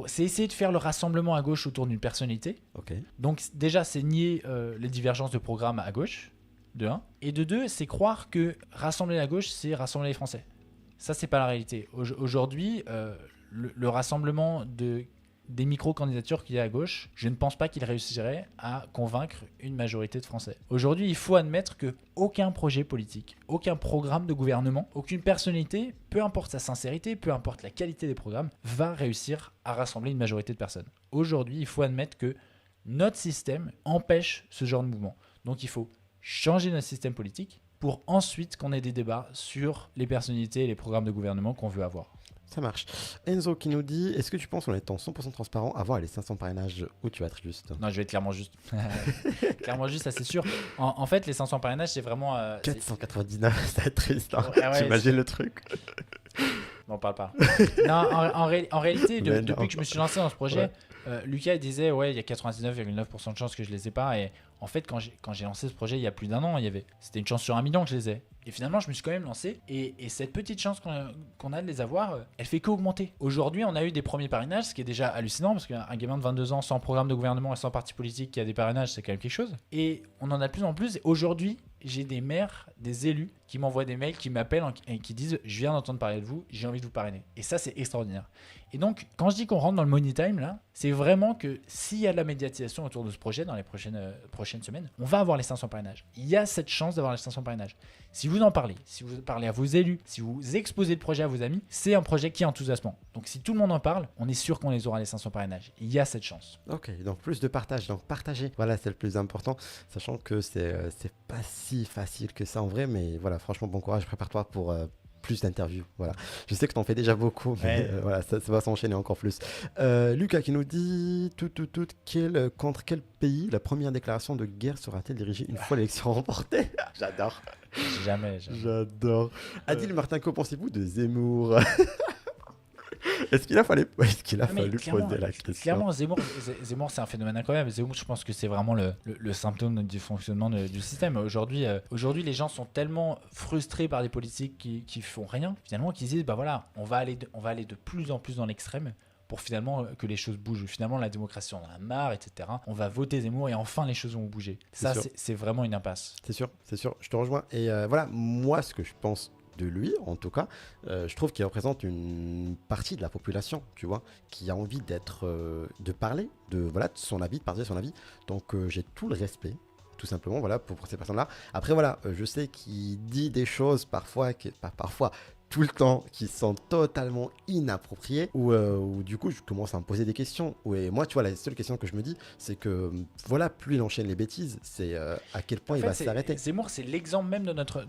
[SPEAKER 2] c'est essayer de faire le rassemblement à gauche autour d'une personnalité.
[SPEAKER 1] Okay.
[SPEAKER 2] Donc déjà c'est nier les divergences de programme à gauche de 1 et de 2 c'est croire que rassembler la gauche c'est rassembler les Français. Ça c'est pas la réalité. Aujourd'hui le rassemblement des micro-candidatures qu'il y a à gauche, je ne pense pas qu'il réussirait à convaincre une majorité de Français. Aujourd'hui, il faut admettre qu'aucun projet politique, aucun programme de gouvernement, aucune personnalité, peu importe sa sincérité, peu importe la qualité des programmes, va réussir à rassembler une majorité de personnes. Aujourd'hui, il faut admettre que notre système empêche ce genre de mouvement. Donc il faut changer notre système politique pour ensuite qu'on ait des débats sur les personnalités et les programmes de gouvernement qu'on veut avoir.
[SPEAKER 1] Ça marche. Enzo qui nous dit est-ce que tu penses en étant 100% transparent avoir les 500 parrainages où tu vas être juste?
[SPEAKER 2] Non, je vais être clairement juste. Clairement juste, ça c'est sûr. En fait, les 500 parrainages, c'est vraiment.
[SPEAKER 1] 499, ça va être triste. Hein.
[SPEAKER 2] J'imagine
[SPEAKER 1] le truc.
[SPEAKER 2] On parle pas. Non, en réalité, depuis que je me suis lancé dans ce projet, Lucas disait il y a 99,9% de chances que je les ai pas. Et en fait, quand j'ai lancé ce projet il y a plus d'1 an, c'était une chance sur 1 million que je les ai. Et finalement, je me suis quand même lancé. Et cette petite chance qu'on a de les avoir, elle fait qu'augmenter. Aujourd'hui, on a eu des premiers parrainages, ce qui est déjà hallucinant, parce qu'un gamin de 22 ans sans programme de gouvernement et sans parti politique qui a des parrainages, c'est quand même quelque chose. Et on en a de plus en plus. Et aujourd'hui, j'ai des maires, des élus qui m'envoient des mails, qui m'appellent et qui disent « Je viens d'entendre parler de vous, j'ai envie de vous parrainer ». Et ça, c'est extraordinaire. Et donc, quand je dis qu'on rentre dans le money time, là, c'est vraiment que s'il y a de la médiatisation autour de ce projet dans les prochaines semaines, on va avoir les 500 parrainages. Il y a cette chance d'avoir les 500 parrainages. Si vous en parlez, si vous parlez à vos élus, si vous exposez le projet à vos amis, c'est un projet qui est enthousiasmant. Donc, si tout le monde en parle, on est sûr qu'on les aura les 500 parrainages. Il y a cette chance.
[SPEAKER 1] Ok, donc plus de partage. Donc, partager, voilà, c'est le plus important. Sachant que c'est pas si facile que ça en vrai, mais voilà, franchement, bon courage. Prépare-toi pour plus d'interviews. Voilà. Je sais que tu en fais déjà beaucoup, mais voilà, ça va s'enchaîner encore plus. Lucas qui nous dit contre quel pays la première déclaration de guerre sera-t-elle dirigée une fois l'élection remportée? J'adore.
[SPEAKER 2] Jamais.
[SPEAKER 1] J'adore. Adil Martin, que pensez-vous de Zemmour? Est-ce qu'il a fallu poser la question?
[SPEAKER 2] Clairement, Zemmour c'est un phénomène incroyable. Zemmour, je pense que c'est vraiment le symptôme du fonctionnement du système. Aujourd'hui, les gens sont tellement frustrés par des politiques qui font rien, finalement, qu'ils disent on va aller de plus en plus dans l'extrême pour finalement que les choses bougent. Finalement, la démocratie, on en a marre, etc. On va voter Zemmour et enfin les choses vont bouger. Ça, c'est vraiment une impasse.
[SPEAKER 1] C'est sûr, je te rejoins. Et voilà, moi, ce que je pense de lui, en tout cas, je trouve qu'il représente une partie de la population, tu vois, qui a envie de parler, de son avis, de partager son avis. Donc, j'ai tout le respect, tout simplement, voilà, pour ces personnes-là. Après, voilà, je sais qu'il dit des choses parfois tout le temps qui sont totalement inappropriés où du coup je commence à me poser des questions. Et moi, tu vois, la seule question que je me dis, c'est que voilà, plus il enchaîne les bêtises, c'est à quel point il va s'arrêter.
[SPEAKER 2] Zemmour, c'est l'exemple même de notre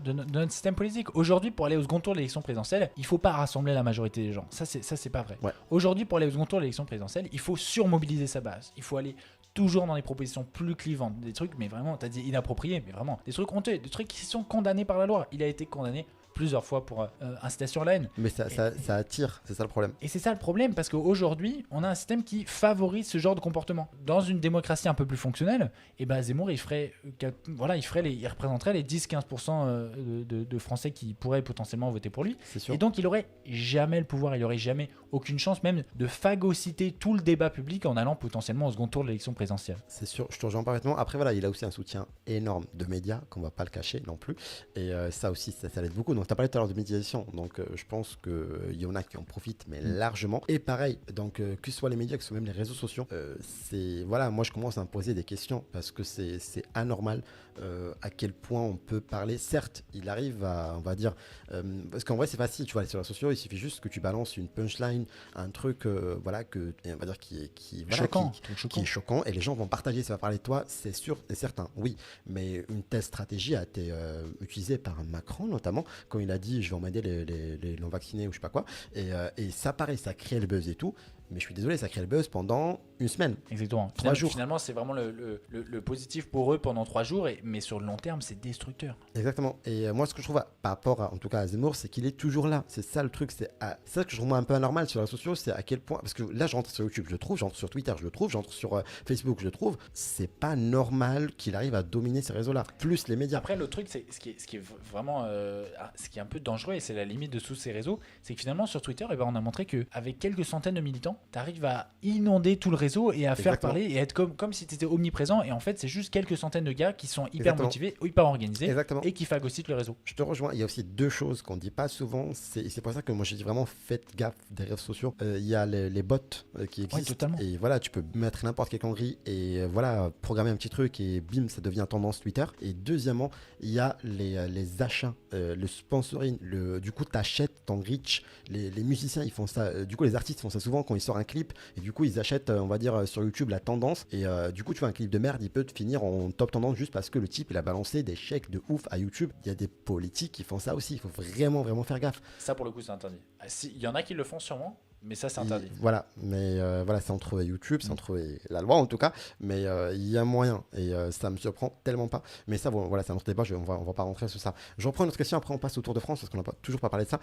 [SPEAKER 2] système politique. Aujourd'hui, pour aller au second tour de l'élection présidentielle, il faut pas rassembler la majorité des gens. Ça, c'est pas vrai.
[SPEAKER 1] Ouais.
[SPEAKER 2] Aujourd'hui, pour aller au second tour de l'élection présidentielle, il faut surmobiliser sa base. Il faut aller toujours dans des propositions plus clivantes, des trucs, mais vraiment, t'as dit inappropriés, mais vraiment, des trucs honteux, des trucs qui sont condamnés par la loi. Il a été condamné plusieurs fois pour incitation à la haine.
[SPEAKER 1] Mais ça attire, c'est ça le problème.
[SPEAKER 2] Et c'est ça le problème, parce qu'aujourd'hui, on a un système qui favorise ce genre de comportement. Dans une démocratie un peu plus fonctionnelle, et ben Zemmour, il représenterait les 10-15% de Français qui pourraient potentiellement voter pour lui.
[SPEAKER 1] C'est sûr.
[SPEAKER 2] Et donc, il aurait jamais le pouvoir, il aurait jamais aucune chance même de phagocyter tout le débat public en allant potentiellement au second tour de l'élection présidentielle.
[SPEAKER 1] C'est sûr, je te rejoins parfaitement. Après, voilà, il a aussi un soutien énorme de médias, qu'on va pas le cacher non plus. Et ça aussi, ça l'aide beaucoup. Donc, tu as parlé tout à l'heure de médiation. Donc, je pense qu'il y en a qui en profitent, mais largement. Et pareil, donc, que ce soit les médias, que ce soit même les réseaux sociaux, voilà, moi, je commence à me poser des questions parce que c'est anormal à quel point on peut parler. Certes, il arrive à, on va dire, parce qu'en vrai, c'est facile, tu vois, sur les réseaux sociaux, il suffit juste que tu balances une punchline, un truc, voilà, on va dire qui est choquant, et les gens vont partager, ça va parler de toi, c'est sûr et certain, oui. Mais une telle stratégie a été utilisée par Macron, notamment, quand il a dit je vais emmerder les non-vaccinés ou je sais pas quoi, et ça pareil, ça crée le buzz et tout. Mais je suis désolé, ça crée le buzz pendant une semaine.
[SPEAKER 2] Exactement.
[SPEAKER 1] 3 jours.
[SPEAKER 2] Finalement, c'est vraiment le positif pour eux pendant 3 jours, mais sur le long terme, c'est destructeur.
[SPEAKER 1] Exactement. Et moi, ce que je trouve, par rapport en tout cas à Zemmour, c'est qu'il est toujours là. C'est ça le truc. C'est ça que je trouve un peu anormal sur les réseaux sociaux, c'est à quel point. Parce que là, je rentre sur YouTube, je le trouve, j'entre sur Twitter, je le trouve, j'entre sur Facebook, je le trouve. C'est pas normal qu'il arrive à dominer ces réseaux-là. Plus les médias.
[SPEAKER 2] Après, le truc, c'est ce qui est vraiment. Ce qui est un peu dangereux, et c'est la limite de tous ces réseaux, c'est que finalement, sur Twitter, on a montré qu'avec quelques centaines de militants, tu arrives à inonder tout le réseau et à faire parler et être comme si tu étais omniprésent. Et en fait, c'est juste quelques centaines de gars qui sont hyper motivés, hyper organisés et qui phagocytent le réseau.
[SPEAKER 1] Je te rejoins. Il y a aussi 2 choses qu'on dit pas souvent. C'est pour ça que moi, j'ai dit vraiment faites gaffe des réseaux sociaux. Il y a les bots qui existent.
[SPEAKER 2] Oui, totalement.
[SPEAKER 1] Et voilà, tu peux mettre n'importe quelle connerie et voilà, programmer un petit truc et bim, ça devient tendance Twitter. Et deuxièmement, il y a les achats, le sponsoring. Du coup, tu achètes ton reach. Les musiciens, ils font ça. Du coup, les artistes font ça souvent quand ils sortent un clip. Et du coup, ils achètent, on va dire, sur YouTube la tendance. Et du coup, tu vois, un clip de merde, il peut te finir en top tendance juste parce que le type, il a balancé des chèques de ouf à YouTube. Il y a des politiques qui font ça aussi. Il faut vraiment, vraiment faire gaffe.
[SPEAKER 2] Ça, pour le coup, c'est interdit. Il y en a qui le font sûrement, mais ça, c'est interdit.
[SPEAKER 1] Voilà, mais voilà, c'est entre YouTube, c'est entre la loi en tout cas. Mais il y a moyen. Et ça me surprend tellement pas. Mais ça, voilà, c'est un autre débat. On va pas rentrer sur ça. Je reprends une autre question. Après, on passe au Tour de France parce qu'on n'a toujours pas parlé de ça.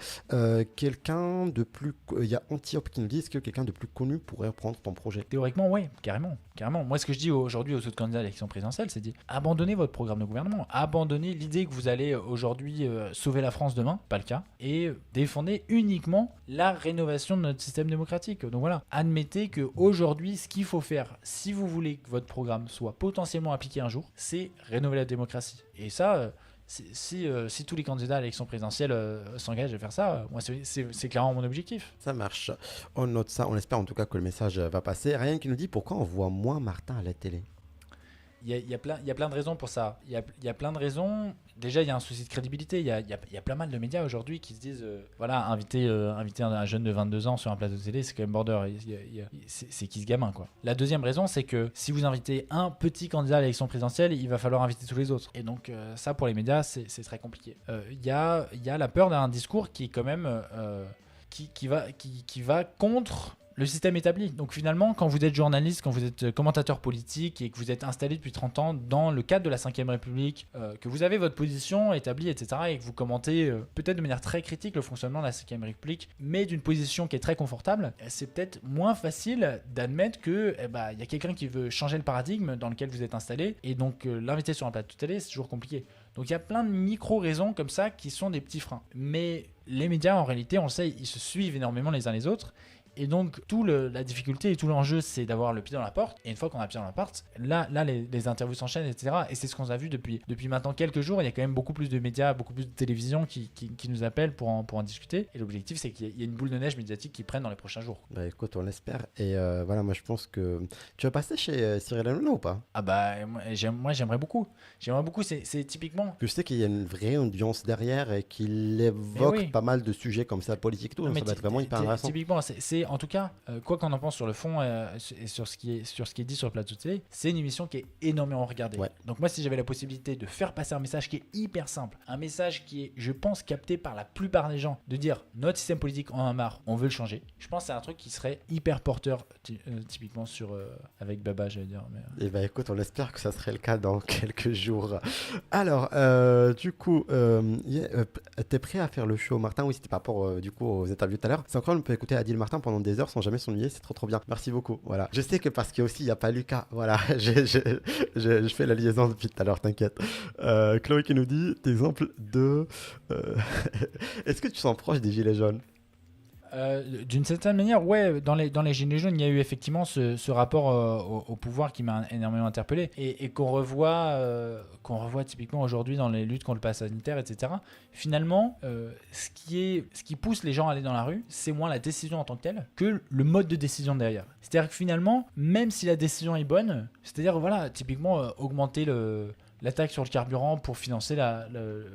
[SPEAKER 1] Quelqu'un de plus. Il y a Antiope qui nous dit est-ce que quelqu'un de plus connu pourrait reprendre ton projet?
[SPEAKER 2] Théoriquement, oui, carrément. Moi, ce que je dis aujourd'hui aux autres candidats à l'élection présidentielle, c'est dit abandonnez votre programme de gouvernement, abandonnez l'idée que vous allez aujourd'hui sauver la France demain, pas le cas, et défendez uniquement la rénovation de notre système démocratique. Donc voilà, admettez qu'aujourd'hui, ce qu'il faut faire, si vous voulez que votre programme soit potentiellement appliqué un jour, c'est rénover la démocratie. Et ça, si tous les candidats à l'élection présidentielle s'engagent à faire ça, moi c'est clairement mon objectif.
[SPEAKER 1] Ça marche. On note ça. On espère en tout cas que le message va passer. Ryan qui nous dit pourquoi on voit moins Martin à la télé.
[SPEAKER 2] Il y a plein de raisons pour ça. Il y a plein de raisons. Déjà, il y a un souci de crédibilité. Il y a plein mal de médias aujourd'hui qui se disent voilà, inviter un jeune de 22 ans sur un plateau de télé, c'est quand même border. C'est qui ce gamin, quoi. La deuxième raison, c'est que si vous invitez un petit candidat à l'élection présidentielle, il va falloir inviter tous les autres. Et donc, ça, pour les médias, c'est très compliqué. Il y a la peur d'un discours qui est quand même qui va contre le système établi. Donc finalement, quand vous êtes journaliste, quand vous êtes commentateur politique et que vous êtes installé depuis 30 ans dans le cadre de la 5ème République, que vous avez votre position établie, etc., et que vous commentez peut-être de manière très critique le fonctionnement de la 5ème République, mais d'une position qui est très confortable, c'est peut-être moins facile d'admettre que y a quelqu'un qui veut changer le paradigme dans lequel vous êtes installé, et donc l'inviter sur un plateau de télé, c'est toujours compliqué. Donc il y a plein de micro-raisons comme ça qui sont des petits freins. Mais les médias, en réalité, on le sait, ils se suivent énormément les uns les autres. Et donc, la difficulté et tout l'enjeu, c'est d'avoir le pied dans la porte. Et une fois qu'on a le pied dans la porte, là les interviews s'enchaînent, etc. Et c'est ce qu'on a vu depuis maintenant quelques jours. Il y a quand même beaucoup plus de médias, beaucoup plus de télévision qui nous appellent pour en discuter. Et l'objectif, c'est qu'il y ait une boule de neige médiatique qui prenne dans les prochains jours.
[SPEAKER 1] Bah écoute, on l'espère. Et voilà, moi je pense que tu vas passer chez Cyril Hanouna ou pas?
[SPEAKER 2] Ah bah, moi j'aimerais beaucoup. C'est typiquement.
[SPEAKER 1] Je sais qu'il y a une vraie audience derrière et qu'il évoque
[SPEAKER 2] oui.
[SPEAKER 1] pas mal de sujets comme ça, politique et tout.
[SPEAKER 2] Non,
[SPEAKER 1] Donc
[SPEAKER 2] mais
[SPEAKER 1] ça va être vraiment hyper intéressant.
[SPEAKER 2] Typiquement, c'est en tout cas, quoi qu'on en pense sur le fond et sur ce qui est dit sur le plateau de télé, c'est une émission qui est énormément regardée.
[SPEAKER 1] Ouais.
[SPEAKER 2] Donc moi, si j'avais la possibilité de faire passer un message qui est hyper simple, un message qui est, je pense, capté par la plupart des gens, de dire notre système politique en a marre, on veut le changer. Je pense que c'est un truc qui serait hyper porteur, typiquement avec Baba, j'allais dire. Mais,
[SPEAKER 1] Et bah écoute, on espère que ça serait le cas dans quelques jours. Alors, du coup, t'es prêt à faire le show, Martin? Oui, c'était par rapport du coup aux interviews tout à l'heure. C'est encore, on peut écouter Adil Martin pendant des heures sans jamais s'ennuyer, c'est trop bien. Merci beaucoup. Voilà. Je sais que parce qu'il y a pas Lucas. Voilà, je fais la liaison depuis tout à l'heure, t'inquiète. Chloé qui nous dit, exemple de... Est-ce que tu sens proche des Gilets jaunes?
[SPEAKER 2] D'une certaine manière, ouais, dans les Gilets jaunes, il y a eu effectivement ce rapport au pouvoir qui m'a énormément interpellé et qu'on revoit typiquement aujourd'hui dans les luttes contre le pass sanitaire, etc. Finalement, ce qui pousse les gens à aller dans la rue, c'est moins la décision en tant que telle que le mode de décision derrière. C'est-à-dire que finalement, même si la décision est bonne, c'est-à-dire voilà, typiquement augmenter la taxe sur le carburant pour financer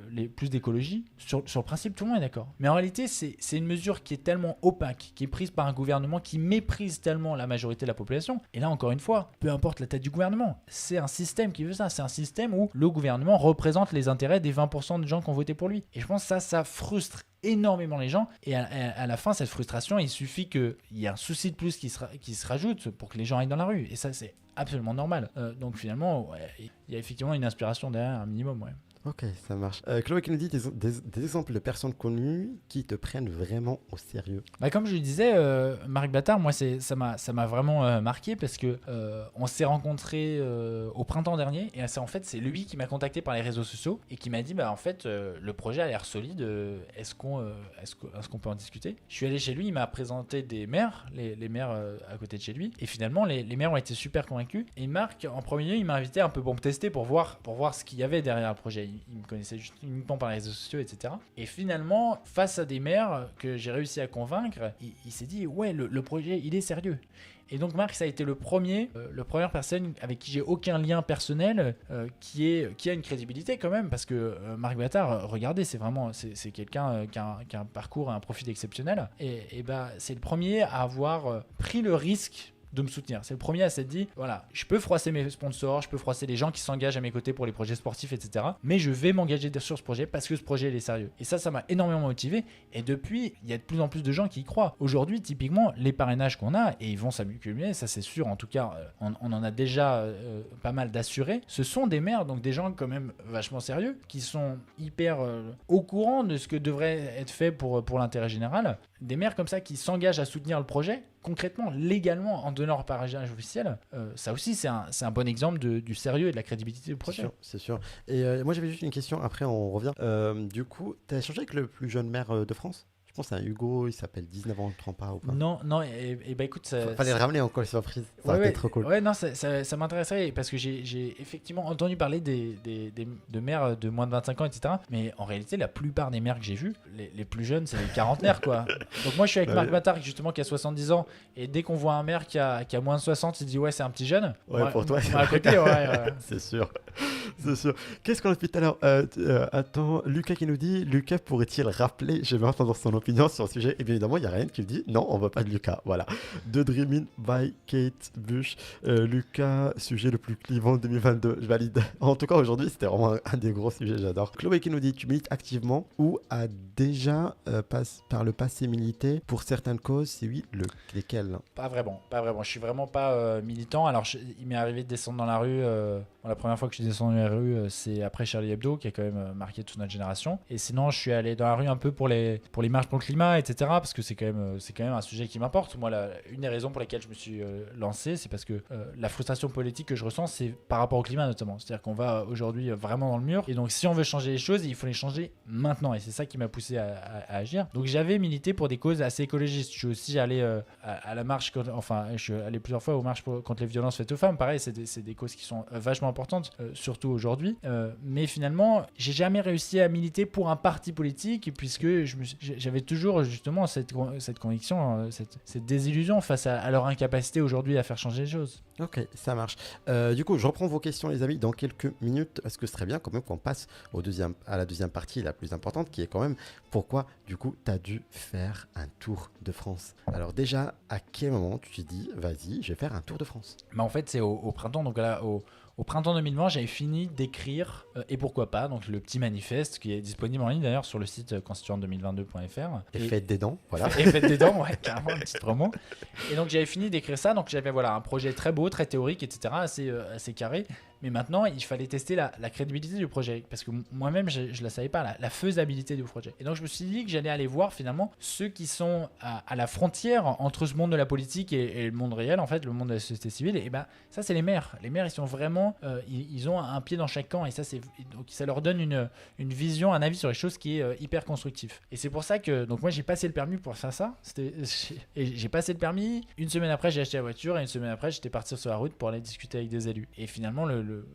[SPEAKER 2] les plus d'écologie, sur le principe, tout le monde est d'accord. Mais en réalité, c'est une mesure qui est tellement opaque, qui est prise par un gouvernement qui méprise tellement la majorité de la population. Et là, encore une fois, peu importe la tête du gouvernement, c'est un système qui veut ça. C'est un système où le gouvernement représente les intérêts des 20% de gens qui ont voté pour lui. Et je pense que ça frustre énormément les gens, et à la fin, cette frustration, il suffit qu'il y ait un souci de plus qui se rajoute pour que les gens aillent dans la rue, et ça c'est absolument normal. Donc finalement, ouais, il y a effectivement une inspiration derrière, un minimum. Ouais.
[SPEAKER 1] Ok, ça marche. Chloé qui nous dit des exemples de personnes connues qui te prennent vraiment au sérieux.
[SPEAKER 2] Bah, comme je le disais, Marc Battard, moi ça m'a vraiment marqué parce que on s'est rencontrés au printemps dernier, et en fait c'est lui qui m'a contacté par les réseaux sociaux et qui m'a dit bah en fait le projet a l'air solide, est-ce qu'on peut en discuter? Je suis allé chez lui, il m'a présenté des maires, les maires à côté de chez lui, et finalement les maires ont été super convaincus, et Marc en premier lieu il m'a invité un peu pour me tester, pour voir ce qu'il y avait derrière le projet. Il me connaissait juste uniquement par les réseaux sociaux, etc. Et finalement, face à des maires que j'ai réussi à convaincre, il s'est dit ouais, le projet il est sérieux. Et donc Marc, ça a été la première personne avec qui j'ai aucun lien personnel, qui a une crédibilité quand même, parce que Marc Battard, regardez, c'est quelqu'un qui a un parcours, un profil exceptionnel, et bah c'est le premier à avoir pris le risque de me soutenir. C'est le premier à s'être dit voilà, je peux froisser mes sponsors, je peux froisser les gens qui s'engagent à mes côtés pour les projets sportifs, etc. Mais je vais m'engager sur ce projet parce que ce projet il est sérieux. Et ça m'a énormément motivé. Et depuis, il y a de plus en plus de gens qui y croient. Aujourd'hui, typiquement, les parrainages qu'on a, et ils vont s'accumuler, ça c'est sûr, en tout cas, on en a déjà pas mal d'assurés. Ce sont des maires, donc des gens quand même vachement sérieux, qui sont hyper au courant de ce que devrait être fait pour l'intérêt général. Des maires comme ça qui s'engagent à soutenir le projet concrètement, légalement, en donnant leur parrainage officiel, ça aussi c'est un bon exemple du sérieux et de la crédibilité du projet.
[SPEAKER 1] C'est sûr. Et moi j'avais juste une question, après on revient. Du coup, tu as échangé avec le plus jeune maire de France? Je pense que c'est un Hugo, il s'appelle 19 ans, je ne trompe pas ou pas?
[SPEAKER 2] Non, et bah écoute,
[SPEAKER 1] fallait le ramener en call surprise, ça aurait été trop cool.
[SPEAKER 2] Ouais, non, ça m'intéresserait parce que j'ai effectivement entendu parler de maires de moins de 25 ans, etc. Mais en réalité, la plupart des maires que j'ai vus, les plus jeunes, c'est les quarantenaires, quoi. Donc moi, je suis avec Marc Battard, justement, qui a 70 ans, et dès qu'on voit un maire qui a moins de 60, il dit ouais, c'est un petit jeune.
[SPEAKER 1] Ouais, pour toi,
[SPEAKER 2] à côté, ouais.
[SPEAKER 1] C'est sûr. C'est sûr. Qu'est-ce qu'on a fait tout à l'heure? Attends, Lucas qui nous dit Lucas pourrait-il rappeler, je vais entendre son opinion sur le sujet. Et bien évidemment, il y a rien qui me dit non, on ne veut pas de Lucas. Voilà. The Dreaming by Kate Bush. Lucas, sujet le plus clivant de 2022. Je valide. En tout cas, aujourd'hui, c'était vraiment un des gros sujets, j'adore. Chloé qui nous dit tu milites activement ou a déjà par le passé milité pour certaines causes? Si oui, lesquelles?
[SPEAKER 2] Pas vraiment. Je suis vraiment pas militant. Alors, il m'est arrivé de descendre dans la rue. La première fois que je suis descendu rue, c'est après Charlie Hebdo qui a quand même marqué toute notre génération. Et sinon, je suis allé dans la rue un peu pour les marches pour le climat, etc. Parce que c'est quand même un sujet qui m'importe. Moi, une des raisons pour lesquelles je me suis lancé, c'est parce que la frustration politique que je ressens, c'est par rapport au climat notamment. C'est-à-dire qu'on va aujourd'hui vraiment dans le mur. Et donc, si on veut changer les choses, il faut les changer maintenant. Et c'est ça qui m'a poussé à agir. Donc, j'avais milité pour des causes assez écologistes. Je suis aussi allé à la marche, je suis allé plusieurs fois aux marches contre les violences faites aux femmes. Pareil, c'est des causes qui sont vachement importantes, surtout aujourd'hui. Mais finalement, j'ai jamais réussi à militer pour un parti politique, puisque j'avais toujours justement cette conviction, cette désillusion face à leur incapacité aujourd'hui à faire changer les choses.
[SPEAKER 1] Ok, ça marche. Du coup, je reprends vos questions, les amis, dans quelques minutes, parce que ce serait bien quand même qu'on passe à la deuxième partie, la plus importante, qui est quand même pourquoi, du coup, tu as dû faire un tour de France. Alors déjà, à quel moment tu t'es dit, vas-y, je vais faire un tour de France?
[SPEAKER 2] En fait, c'est au printemps, donc là, au printemps 2020, j'avais fini d'écrire Et pourquoi pas, donc le petit manifeste qui est disponible en ligne d'ailleurs sur le site constituante2022.fr.
[SPEAKER 1] Et faites des dents, voilà.
[SPEAKER 2] Et faites des dents, ouais, carrément, une petite promo. Et donc j'avais fini d'écrire ça, donc j'avais un projet très beau, très théorique, etc., assez carré. Mais maintenant, il fallait tester la crédibilité du projet, parce que moi-même, je ne la savais pas, la faisabilité du projet. Et donc, je me suis dit que j'allais aller voir finalement ceux qui sont à la frontière entre ce monde de la politique et le monde réel, en fait, le monde de la société civile. Et ça, c'est les maires. Les maires, ils sont vraiment, ils ont un pied dans chaque camp, et donc ça leur donne une vision, un avis sur les choses qui est hyper constructif. Et c'est pour ça que, donc moi, j'ai passé le permis pour faire ça. Et j'ai passé le permis. Une semaine après, j'ai acheté la voiture, et une semaine après, j'étais parti sur la route pour aller discuter avec des élus. Et finalement,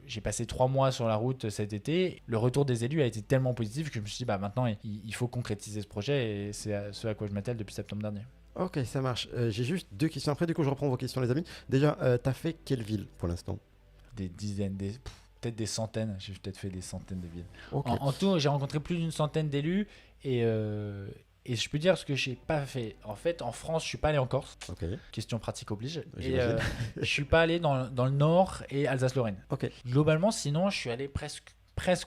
[SPEAKER 2] j'ai passé 3 mois sur la route cet été. Le retour des élus a été tellement positif que je me suis dit maintenant il faut concrétiser ce projet, et c'est ce à quoi je m'attelle depuis septembre dernier.
[SPEAKER 1] Ok, ça marche. J'ai juste 2 questions après, du coup je reprends vos questions, les amis. Déjà, t'as fait quelle ville pour l'instant?
[SPEAKER 2] Des dizaines, peut-être des centaines. J'ai peut-être fait des centaines de villes.
[SPEAKER 1] Okay.
[SPEAKER 2] En tout, j'ai rencontré plus d'une centaine d'élus, et je peux dire ce que j'ai pas fait. En fait, en France, je suis pas allé en Corse.
[SPEAKER 1] Okay.
[SPEAKER 2] Question pratique oblige.
[SPEAKER 1] J'imagine.
[SPEAKER 2] Et je suis pas allé dans le Nord et Alsace-Lorraine.
[SPEAKER 1] Okay.
[SPEAKER 2] Globalement, sinon, je suis allé presque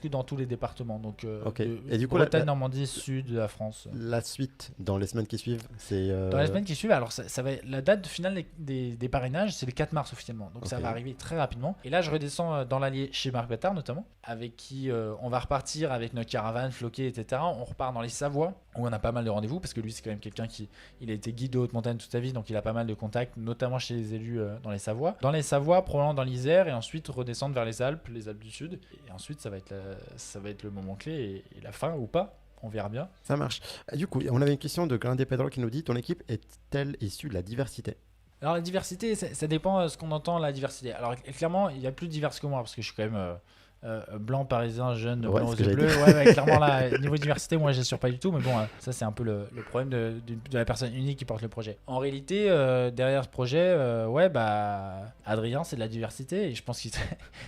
[SPEAKER 2] dans tous les départements. Donc,
[SPEAKER 1] et du coup,
[SPEAKER 2] Bretagne, Normandie, sud de la France.
[SPEAKER 1] La suite, dans les semaines qui suivent, c'est...
[SPEAKER 2] Dans les semaines qui suivent, alors ça va, la date finale des parrainages, c'est le 4 mars officiellement. Donc ça va arriver très rapidement. Et là, je redescends dans l'Allier chez Marc Battard notamment, avec qui on va repartir avec notre caravane floquée, etc. On repart dans les Savoies, où on a pas mal de rendez-vous, parce que lui, c'est quand même quelqu'un il a été guide de haute montagne toute sa vie, donc il a pas mal de contacts, notamment chez les élus dans les Savoies. Dans les Savoies, probablement dans l'Isère, et ensuite redescendre vers les Alpes du Sud. Et ensuite, ça va être le moment clé, et la fin ou pas. On verra bien.
[SPEAKER 1] Ça marche. Du coup, on avait une question de Glindé Pedro qui nous dit: ton équipe est-elle issue de la diversité?
[SPEAKER 2] Alors la diversité, ça dépend de ce qu'on entend la diversité. Alors clairement, il y a plus divers que moi, parce que je suis quand même blanc, parisien, jeune, blanc aux yeux bleus. Ouais, clairement là, niveau diversité, moi j'assure pas du tout, mais bon, ça c'est un peu le problème de la personne unique qui porte le projet. En réalité, derrière ce projet, Adrien, c'est de la diversité, et je pense que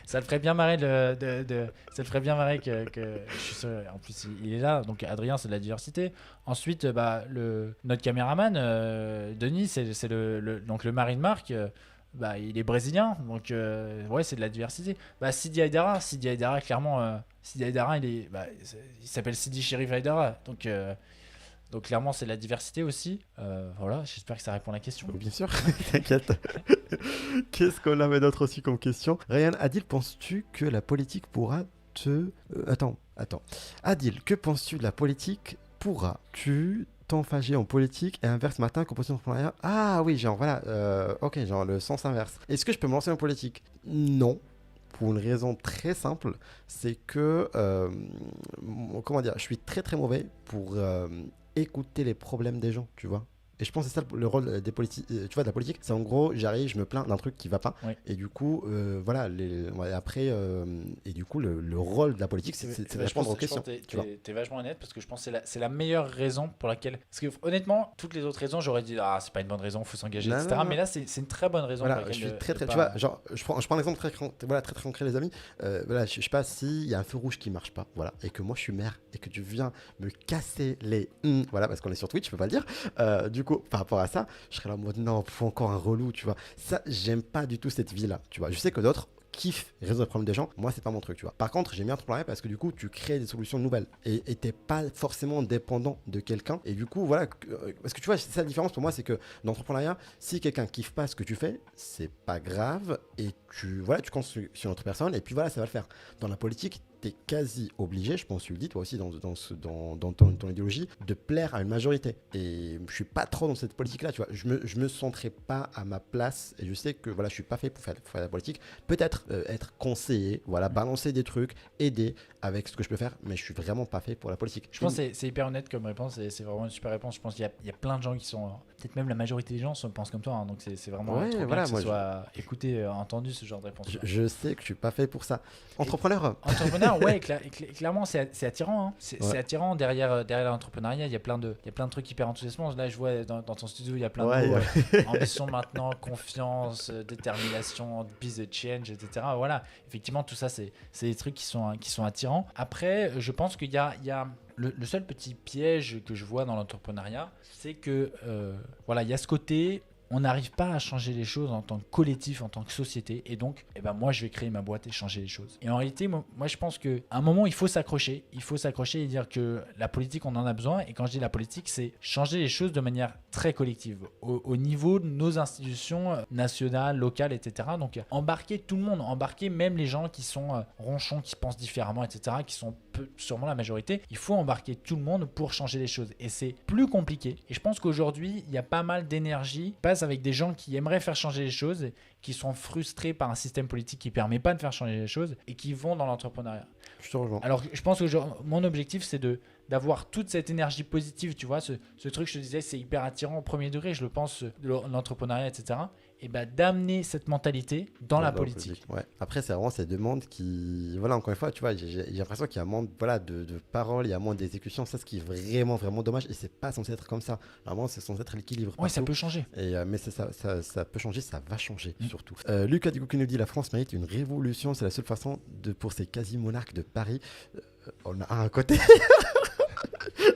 [SPEAKER 2] ça le ferait bien marrer ça le ferait bien marrer que je suis sûr, en plus il est là, donc Adrien, c'est de la diversité. Ensuite, notre caméraman, Denis, c'est donc le mari de Marc. Il est brésilien, donc c'est de la diversité. Sidi Haïdara, clairement, Sidi Haïdara, il s'appelle Sidi Chérif Haïdara, donc clairement c'est de la diversité aussi. Voilà, j'espère que ça répond à la question.
[SPEAKER 1] Bien sûr, t'inquiète. Qu'est-ce qu'on avait d'autre aussi comme question? Ryan, Adil, penses-tu que la politique pourra te... Attends. Adil, que penses-tu de la politique? Pourras-tu t'engager en politique et inverse matin composition entrepreneuriat? Ah oui, genre voilà, ok, genre le sens inverse. Est-ce que je peux me lancer en politique? Non, pour une raison très simple, c'est que, je suis très très mauvais pour écouter les problèmes des gens, tu vois. Et je pense que c'est ça le rôle des politiques, tu vois, de la politique. C'est en gros, j'arrive, je me plains d'un truc qui va pas. Oui. Et du coup, et du coup, le rôle de la politique, c'est de répondre aux questions.
[SPEAKER 2] T'es vachement honnête, parce que je pense que c'est la meilleure raison pour laquelle. Parce que honnêtement, toutes les autres raisons, j'aurais dit, c'est pas une bonne raison, faut s'engager, etc. Non. Mais là, c'est une très bonne raison.
[SPEAKER 1] Voilà,
[SPEAKER 2] pour laquelle
[SPEAKER 1] je suis très, tu vois, genre, je prends un exemple très concret, les amis. Je sais pas s'il y a un feu rouge qui marche pas, voilà, et que moi je suis maire et que tu viens me casser les, voilà, parce qu'on est sur Twitch, je peux pas le dire. Du coup, par rapport à ça, je serais là en mode non, faut encore un relou, tu vois. Ça, j'aime pas du tout cette vie-là, tu vois. Je sais que d'autres kiffe résoudre les problèmes des gens, moi c'est pas mon truc, tu vois. Par contre, j'aime bien l'entrepreneuriat parce que du coup, tu crées des solutions nouvelles et t'es pas forcément dépendant de quelqu'un. Et du coup, voilà, parce que tu vois, c'est ça la différence pour moi, c'est que dans l'entrepreneuriat, si quelqu'un kiffe pas ce que tu fais, c'est pas grave et voilà, tu comptes sur une autre personne et puis voilà, ça va le faire. Dans la politique, t'es quasi obligé, je pense que tu le dis toi aussi dans ton idéologie, de plaire à une majorité. Et je suis pas trop dans cette politique-là, tu vois. Je me sentirais pas à ma place et je sais que voilà, je suis pas fait pour faire la politique. Peut-être être conseiller, voilà, balancer des trucs, aider avec ce que je peux faire, mais je suis vraiment pas fait pour la politique.
[SPEAKER 2] Je pense que c'est hyper honnête comme réponse et c'est vraiment une super réponse. Je pense qu'il y a plein de gens qui sont, peut-être même la majorité des gens pensent comme toi, hein, donc c'est vraiment
[SPEAKER 1] Ouais,
[SPEAKER 2] trop
[SPEAKER 1] voilà,
[SPEAKER 2] bien que ce soit écouté, entendu ce genre de réponse.
[SPEAKER 1] Je sais que je suis pas fait pour ça. Entrepreneur.
[SPEAKER 2] Entrepreneur, ouais, clairement c'est attirant. Hein. C'est
[SPEAKER 1] Ouais.
[SPEAKER 2] attirant derrière l'entrepreneuriat. Il y a plein de trucs hyper enthousiasmants. Là, je vois dans ton studio, il y a plein de mots. Ambition maintenant, confiance, détermination, be the change, etc. Voilà, effectivement, tout ça, c'est des trucs qui sont attirants. Après, je pense qu'il y a le seul petit piège que je vois dans l'entrepreneuriat, c'est que voilà, il y a ce côté. On n'arrive pas à changer les choses en tant que collectif, en tant que société. Et donc, moi, je vais créer ma boîte et changer les choses. Et en réalité, moi je pense qu'à un moment, il faut s'accrocher. Il faut s'accrocher et dire que la politique, on en a besoin. Et quand je dis la politique, c'est changer les choses de manière très collective, au niveau de nos institutions nationales, locales, etc. Donc, embarquer tout le monde, embarquer même les gens qui sont ronchons, qui pensent différemment, etc., qui sont sûrement la majorité. Il faut embarquer tout le monde pour changer les choses. Et c'est plus compliqué. Et je pense qu'aujourd'hui, il y a pas mal d'énergie avec des gens qui aimeraient faire changer les choses, qui sont frustrés par un système politique qui ne permet pas de faire changer les choses et qui vont dans l'entrepreneuriat.
[SPEAKER 1] Je te rejoins.
[SPEAKER 2] Alors, je pense que mon objectif, c'est d'avoir toute cette énergie positive, tu vois, ce truc, je te disais, c'est hyper attirant au premier degré, je le pense, de l'entrepreneuriat, etc. Et d'amener cette mentalité dans la politique.
[SPEAKER 1] Ouais. Après, c'est vraiment ces demandes qui... Voilà, encore une fois, tu vois, j'ai l'impression qu'il y a moins de paroles, il y a moins d'exécution. C'est ce qui est vraiment, vraiment dommage. Et c'est pas censé être comme ça. Normalement, c'est censé être l'équilibre.
[SPEAKER 2] Oui, ça peut changer.
[SPEAKER 1] Mais ça peut changer, ça va changer, surtout. Lucas, du coup, qui nous dit la France mérite une révolution. C'est la seule façon pour ces quasi-monarques de Paris. On a un à côté.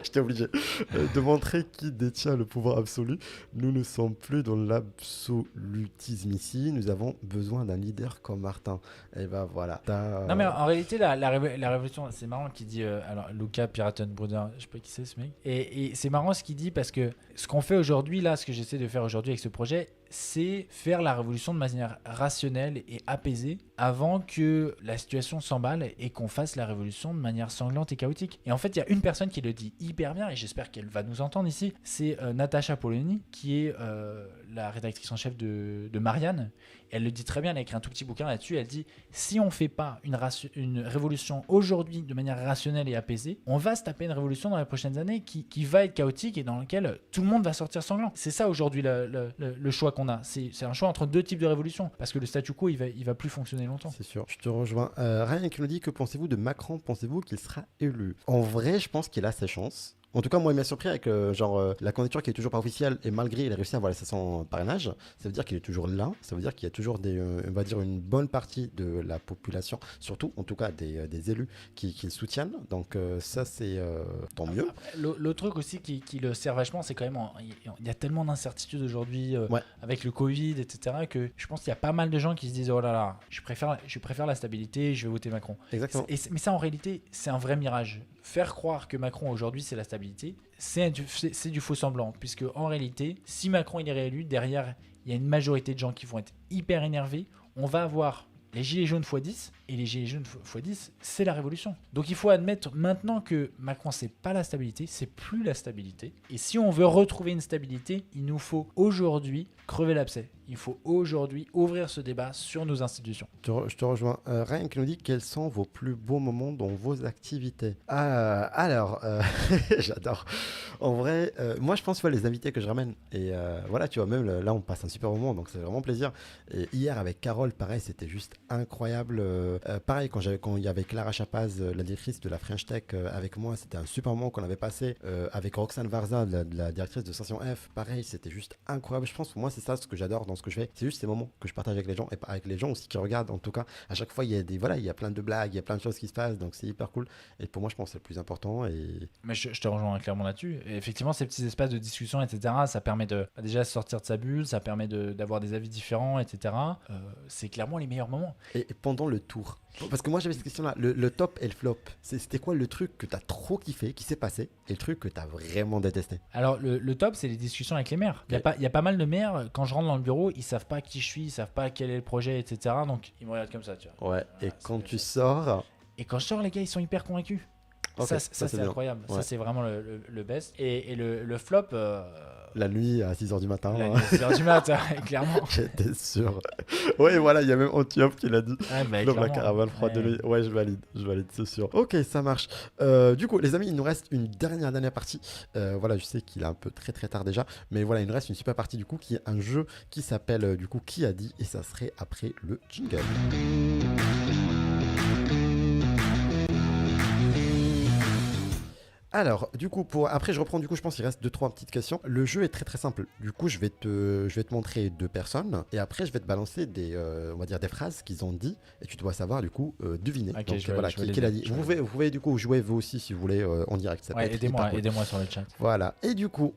[SPEAKER 1] J'étais obligé de montrer qui détient le pouvoir absolu. Nous ne sommes plus dans l'absolutisme ici. Nous avons besoin d'un leader comme Martin. Et ben voilà.
[SPEAKER 2] Non, mais en réalité, la révolution, c'est marrant qu'il dit. Alors, Luca Piratenbruder, je sais pas qui c'est ce mec. Et c'est marrant ce qu'il dit parce que ce qu'on fait aujourd'hui, là, ce que j'essaie de faire aujourd'hui avec ce projet, c'est faire la révolution de manière rationnelle et apaisée avant que la situation s'emballe et qu'on fasse la révolution de manière sanglante et chaotique. Et en fait, il y a une personne qui le dit hyper bien et j'espère qu'elle va nous entendre ici. C'est Natacha Polony, qui est la rédactrice en chef de Marianne. Elle le dit très bien, elle a écrit un tout petit bouquin là-dessus. Elle dit, si on ne fait pas une révolution aujourd'hui de manière rationnelle et apaisée, on va se taper une révolution dans les prochaines années qui va être chaotique et dans laquelle tout le monde va sortir sanglant. C'est ça aujourd'hui le choix qu'on a. C'est un choix entre deux types de révolution parce que le statu quo, il va plus fonctionner longtemps.
[SPEAKER 1] C'est sûr, je te rejoins. Ryan qui nous dit, que pensez-vous de Macron? Pensez-vous qu'il sera élu? En vrai, je pense qu'il a ses chances. En tout cas, moi, il m'a surpris avec la candidature qui est toujours pas officielle et malgré il a réussi à avoir les 500 parrainages. Ça veut dire qu'il est toujours là. Ça veut dire qu'il y a toujours on va dire une bonne partie de la population, surtout, en tout cas, des élus qui le soutiennent. Donc ça, c'est tant mieux.
[SPEAKER 2] Le truc aussi qui le sert vachement, c'est quand même il y a tellement d'incertitudes aujourd'hui avec le Covid, etc. que je pense qu'il y a pas mal de gens qui se disent oh là là, je préfère la stabilité, je vais voter Macron.
[SPEAKER 1] Exactement.
[SPEAKER 2] Mais ça, en réalité, c'est un vrai mirage. Faire croire que Macron aujourd'hui c'est la stabilité, c'est du faux semblant, puisque en réalité, si Macron il est réélu, derrière il y a une majorité de gens qui vont être hyper énervés. On va avoir les gilets jaunes x10, et les gilets jaunes x10, c'est la révolution. Donc il faut admettre maintenant que Macron c'est pas la stabilité, c'est plus la stabilité. Et si on veut retrouver une stabilité, il nous faut aujourd'hui crever l'abcès. Il faut aujourd'hui ouvrir ce débat sur nos institutions.
[SPEAKER 1] Je te rejoins. Ryan qui nous dit, quels sont vos plus beaux moments dans vos activités? Alors, j'adore. En vrai, moi je pense les invités que je ramène. Et voilà, tu vois, même là on passe un super moment, donc c'est vraiment plaisir. Et hier avec Carole, pareil, c'était juste incroyable. Pareil, quand il y avait Clara Chapaz, la directrice de la French Tech, avec moi, c'était un super moment qu'on avait passé. Avec Roxane Varza, la directrice de Station F, pareil, c'était juste incroyable. Je pense pour moi c'est ça ce que j'adore dans ce que je fais. C'est juste ces moments que je partage avec les gens et avec les gens aussi qui regardent. En tout cas, à chaque fois, il y a il y a plein de blagues, il y a plein de choses qui se passent, donc c'est hyper cool. Et pour moi, je pense que c'est le plus important. Et
[SPEAKER 2] Mais je te rejoins clairement là-dessus. Et effectivement, ces petits espaces de discussion, etc., ça permet de déjà sortir de sa bulle, ça permet d'avoir des avis différents, etc. C'est clairement les meilleurs moments.
[SPEAKER 1] Et pendant le tour, parce que moi j'avais cette question-là, le top et le flop, c'était quoi le truc que t'as trop kiffé, qui s'est passé, et le truc que t'as vraiment détesté?
[SPEAKER 2] Alors, le top, c'est les discussions avec les maires. Il y a pas mal de maires, quand je rentre dans le bureau, ils savent pas qui je suis, ils savent pas quel est le projet, etc. Donc, ils me regardent comme ça, tu vois.
[SPEAKER 1] Ouais, et
[SPEAKER 2] Voilà,
[SPEAKER 1] quand
[SPEAKER 2] c'est-
[SPEAKER 1] tu sors...
[SPEAKER 2] Et quand je sors, les gars, ils sont hyper convaincus.
[SPEAKER 1] Ok,
[SPEAKER 2] ça,
[SPEAKER 1] c'est
[SPEAKER 2] c'est
[SPEAKER 1] bien.
[SPEAKER 2] incroyable.
[SPEAKER 1] Ouais.
[SPEAKER 2] Ça, c'est vraiment le best. Et le flop,
[SPEAKER 1] La nuit à 6h du matin,
[SPEAKER 2] la nuit à 6h du mat, clairement.
[SPEAKER 1] j'étais sûr. Ouais, voilà, il y a même Antiope qui l'a dit.
[SPEAKER 2] Ouais, bah,
[SPEAKER 1] Flop, la
[SPEAKER 2] clairement.
[SPEAKER 1] caravane froide de
[SPEAKER 2] Ouais.
[SPEAKER 1] nuit. Ouais, je valide, c'est sûr. Ok, ça marche. Du coup, les amis, il nous reste une dernière partie. Voilà, je sais qu'il est un peu très tard déjà, mais voilà, il nous reste une super partie du coup qui est un jeu qui s'appelle du coup Qui a dit, et ça serait après le jingle. Alors, du coup, après je reprends, du coup, je pense qu'il reste 2-3 petites questions. Le jeu est très simple. Du coup, je vais te montrer deux personnes et après je vais te balancer on va dire des phrases qu'ils ont dit et tu dois savoir du coup deviner.
[SPEAKER 2] Ok,
[SPEAKER 1] Donc
[SPEAKER 2] je vais-
[SPEAKER 1] voilà,
[SPEAKER 2] je vais
[SPEAKER 1] qui l'a
[SPEAKER 2] l'aider,
[SPEAKER 1] dit.
[SPEAKER 2] je vais
[SPEAKER 1] Vous pouvez du coup jouer vous aussi si vous voulez en direct. Ça peut
[SPEAKER 2] Ouais,
[SPEAKER 1] être hyper cool.
[SPEAKER 2] aidez-moi sur le chat.
[SPEAKER 1] Voilà. Et du coup,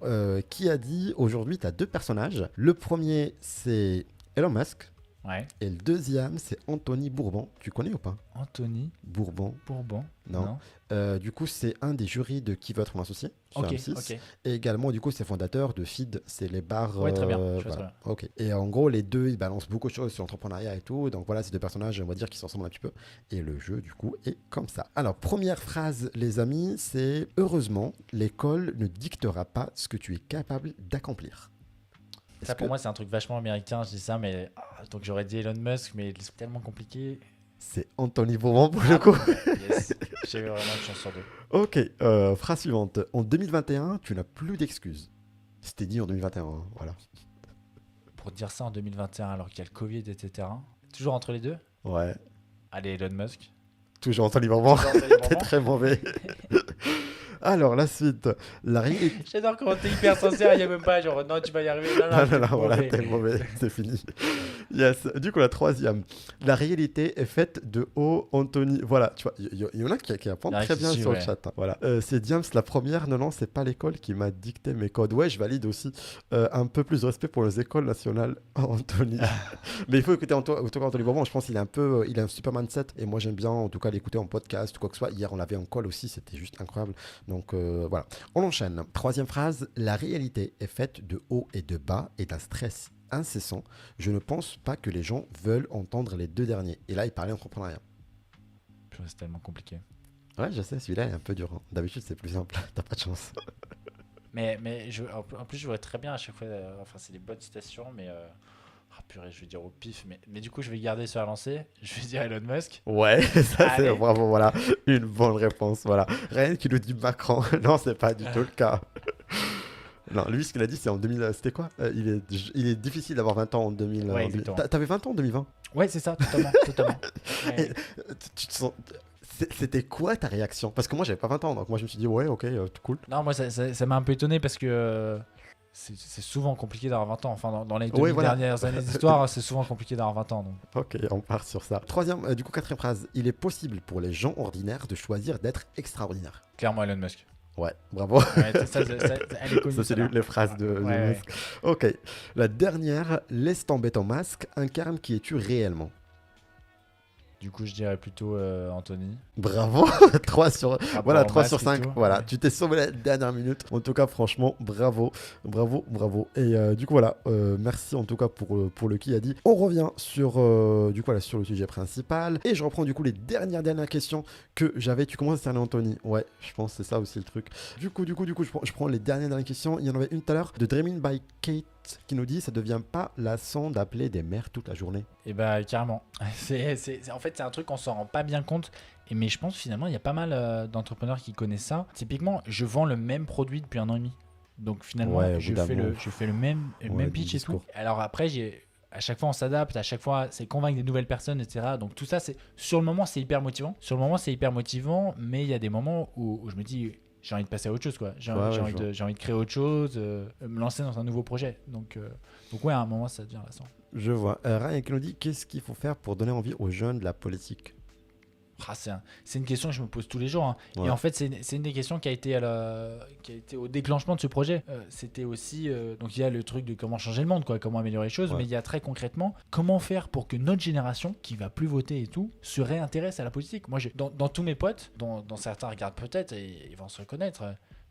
[SPEAKER 1] qui a dit aujourd'hui, tu as deux personnages. Le premier, c'est Elon Musk
[SPEAKER 2] Ouais.
[SPEAKER 1] et le deuxième, c'est Anthony Bourbon. Tu connais ou pas?
[SPEAKER 2] Anthony
[SPEAKER 1] Bourbon.
[SPEAKER 2] Bourbon.
[SPEAKER 1] Non. Du coup, c'est un des jurys de Qui veut être mon associé sur
[SPEAKER 2] Ok,
[SPEAKER 1] M6.
[SPEAKER 2] ok.
[SPEAKER 1] Et également, du coup, c'est fondateur de Feed, c'est les bars.
[SPEAKER 2] Ouais, très bien, je vois
[SPEAKER 1] voilà.
[SPEAKER 2] très bien.
[SPEAKER 1] Ok. Et en gros, les deux, ils balancent beaucoup de choses sur l'entrepreneuriat et tout. Donc voilà, c'est deux personnages, on va dire, qui se ressemblent un petit peu. Et le jeu, du coup, est comme ça. Alors, première phrase, les amis, c'est heureusement, l'école ne dictera pas ce que tu es capable d'accomplir.
[SPEAKER 2] Ça,
[SPEAKER 1] Est-ce
[SPEAKER 2] pour
[SPEAKER 1] que
[SPEAKER 2] moi, c'est un truc vachement américain. Je dis ça, mais donc j'aurais dit Elon Musk, mais c'est tellement compliqué.
[SPEAKER 1] c'est Anthony Bourbon pour le coup?
[SPEAKER 2] Yes. J'ai eu vraiment une chance sur deux.
[SPEAKER 1] Ok, phrase suivante. En 2021, tu n'as plus d'excuses. C'était dit en 2021, hein, voilà.
[SPEAKER 2] Pour dire ça en 2021, alors qu'il y a le Covid, etc. Toujours entre les deux.
[SPEAKER 1] Ouais.
[SPEAKER 2] Allez, Elon Musk.
[SPEAKER 1] Toujours Anthony Bourbon.
[SPEAKER 2] Toujours Anthony
[SPEAKER 1] T'es
[SPEAKER 2] Bourbon.
[SPEAKER 1] très mauvais. Alors, la suite. La réalité.
[SPEAKER 2] J'adore comment t'es hyper sincère. Il n'y a même pas genre non, tu vas y arriver. Non,
[SPEAKER 1] Non,
[SPEAKER 2] t'es
[SPEAKER 1] non, non, voilà,
[SPEAKER 2] mauvais.
[SPEAKER 1] t'es mauvais. C'est fini. Yes. Du coup, la troisième. La réalité est faite de haut, Anthony. Voilà, tu vois, il y en a qui répondent
[SPEAKER 2] Il y en a
[SPEAKER 1] très
[SPEAKER 2] qui
[SPEAKER 1] bien
[SPEAKER 2] suivent,
[SPEAKER 1] sur le
[SPEAKER 2] ouais.
[SPEAKER 1] chat. Hein. Voilà. C'est James, la première. Non, c'est pas l'école qui m'a dicté mes codes. Ouais, je valide aussi. Un peu plus de respect pour les écoles nationales, Anthony. Mais il faut écouter en tout cas Anthony Bourbon. Je pense qu'il est il a un super mindset. Et moi, j'aime bien, en tout cas, l'écouter en podcast ou quoi que ce soit. Hier, on l'avait en call aussi. C'était juste incroyable. Donc, voilà. On enchaîne. Troisième phrase. La réalité est faite de haut et de bas et d'un stress incessant. Je ne pense pas que les gens veulent entendre les deux derniers. Et là, il parlait entrepreneuriat.
[SPEAKER 2] Purée, c'est tellement compliqué.
[SPEAKER 1] Ouais, je sais, celui-là est un peu dur. Hein. D'habitude, c'est plus simple. T'as pas de chance.
[SPEAKER 2] Mais en plus, je voudrais très bien à chaque fois. Enfin, c'est des bonnes citations, mais. Ah, purée, je vais dire au pif. Mais du coup, je vais garder sur la lancée. Je vais dire Elon Musk.
[SPEAKER 1] Ouais, ça c'est
[SPEAKER 2] Allez.
[SPEAKER 1] bravo, voilà. Une bonne réponse, voilà. Rien qui nous dit Macron. Non, c'est pas du tout le cas. Non, lui, ce qu'il a dit, c'est en 2000. C'était quoi il est difficile d'avoir 20 ans en 2000.
[SPEAKER 2] Ouais, exactement.
[SPEAKER 1] T'avais 20 ans en 2020?
[SPEAKER 2] Ouais, c'est ça, totalement. totalement. Ouais.
[SPEAKER 1] Tu te sens. C'était quoi ta réaction? Parce que moi, j'avais pas 20 ans, donc moi, je me suis dit, ouais, ok, cool.
[SPEAKER 2] Non, moi, ça m'a un peu étonné parce que c'est souvent compliqué d'avoir 20 ans. Enfin, dans les
[SPEAKER 1] Ouais,
[SPEAKER 2] 2000
[SPEAKER 1] voilà.
[SPEAKER 2] dernières années d'histoire, c'est souvent compliqué d'avoir 20 ans. Donc.
[SPEAKER 1] Ok, on part sur ça. Troisième, du coup, quatrième phrase. Il est possible pour les gens ordinaires de choisir d'être extraordinaires.
[SPEAKER 2] Clairement, Elon Musk.
[SPEAKER 1] Ouais, bravo.
[SPEAKER 2] Ouais, elle est connue.
[SPEAKER 1] Ça, c'est
[SPEAKER 2] celle-là.
[SPEAKER 1] les phrases de
[SPEAKER 2] Ouais,
[SPEAKER 1] Musk. Ok. La dernière, laisse tomber ton masque, incarne qui es-tu réellement.
[SPEAKER 2] Du coup, je dirais plutôt Anthony.
[SPEAKER 1] Bravo. 3 sur,
[SPEAKER 2] Rapport
[SPEAKER 1] voilà,
[SPEAKER 2] au
[SPEAKER 1] 3
[SPEAKER 2] masque
[SPEAKER 1] sur
[SPEAKER 2] et
[SPEAKER 1] 5.
[SPEAKER 2] tout.
[SPEAKER 1] Voilà,
[SPEAKER 2] Ouais.
[SPEAKER 1] tu t'es sauvé la dernière minute. En tout cas, franchement, bravo. Bravo. Et du coup, voilà, merci en tout cas pour le qui a dit. On revient sur, du coup, voilà, sur le sujet principal. Et je reprends du coup les dernières questions que j'avais. Tu commences à cerner Anthony. Ouais, je pense que c'est ça aussi le truc. Du coup, je prends les dernières questions. Il y en avait une tout à l'heure de Dreaming by Kate qui nous dit ça devient pas lassant d'appeler des mères toute la journée.
[SPEAKER 2] Et bah, carrément. En fait, c'est un truc qu'on s'en rend pas bien compte. Mais je pense finalement, il y a pas mal d'entrepreneurs qui connaissent ça. Typiquement, je vends le même produit depuis 1 an et demi. Donc finalement,
[SPEAKER 1] Ouais, au
[SPEAKER 2] je
[SPEAKER 1] bout d'un
[SPEAKER 2] fais
[SPEAKER 1] moment.
[SPEAKER 2] le même
[SPEAKER 1] Ouais,
[SPEAKER 2] pitch
[SPEAKER 1] du
[SPEAKER 2] et tout.
[SPEAKER 1] discours.
[SPEAKER 2] Alors après, à chaque fois, on s'adapte. À chaque fois, c'est convaincre des nouvelles personnes, etc. Donc tout ça, sur le moment, c'est hyper motivant. Mais il y a des moments où je me dis, j'ai envie de passer à autre chose, quoi. J'ai
[SPEAKER 1] Ouais,
[SPEAKER 2] envie
[SPEAKER 1] je vois.
[SPEAKER 2] j'ai envie de créer autre chose, me lancer dans un nouveau projet. Donc ouais, à un moment, ça devient lassant.
[SPEAKER 1] Je vois. Ryan qui nous dit qu'est-ce qu'il faut faire pour donner envie aux jeunes de la politique.
[SPEAKER 2] C'est une question que je me pose tous les jours, hein.
[SPEAKER 1] Ouais.
[SPEAKER 2] Et en fait, c'est une des questions qui a été, qui a été au déclenchement de ce projet. C'était aussi. Donc, il y a le truc de comment changer le monde, quoi, comment améliorer les choses,
[SPEAKER 1] Ouais.
[SPEAKER 2] mais il y a très concrètement comment faire pour que notre génération, qui va plus voter et tout, se réintéresse à la politique. Moi, dans tous mes potes, dont certains regardent peut-être et ils vont se reconnaître.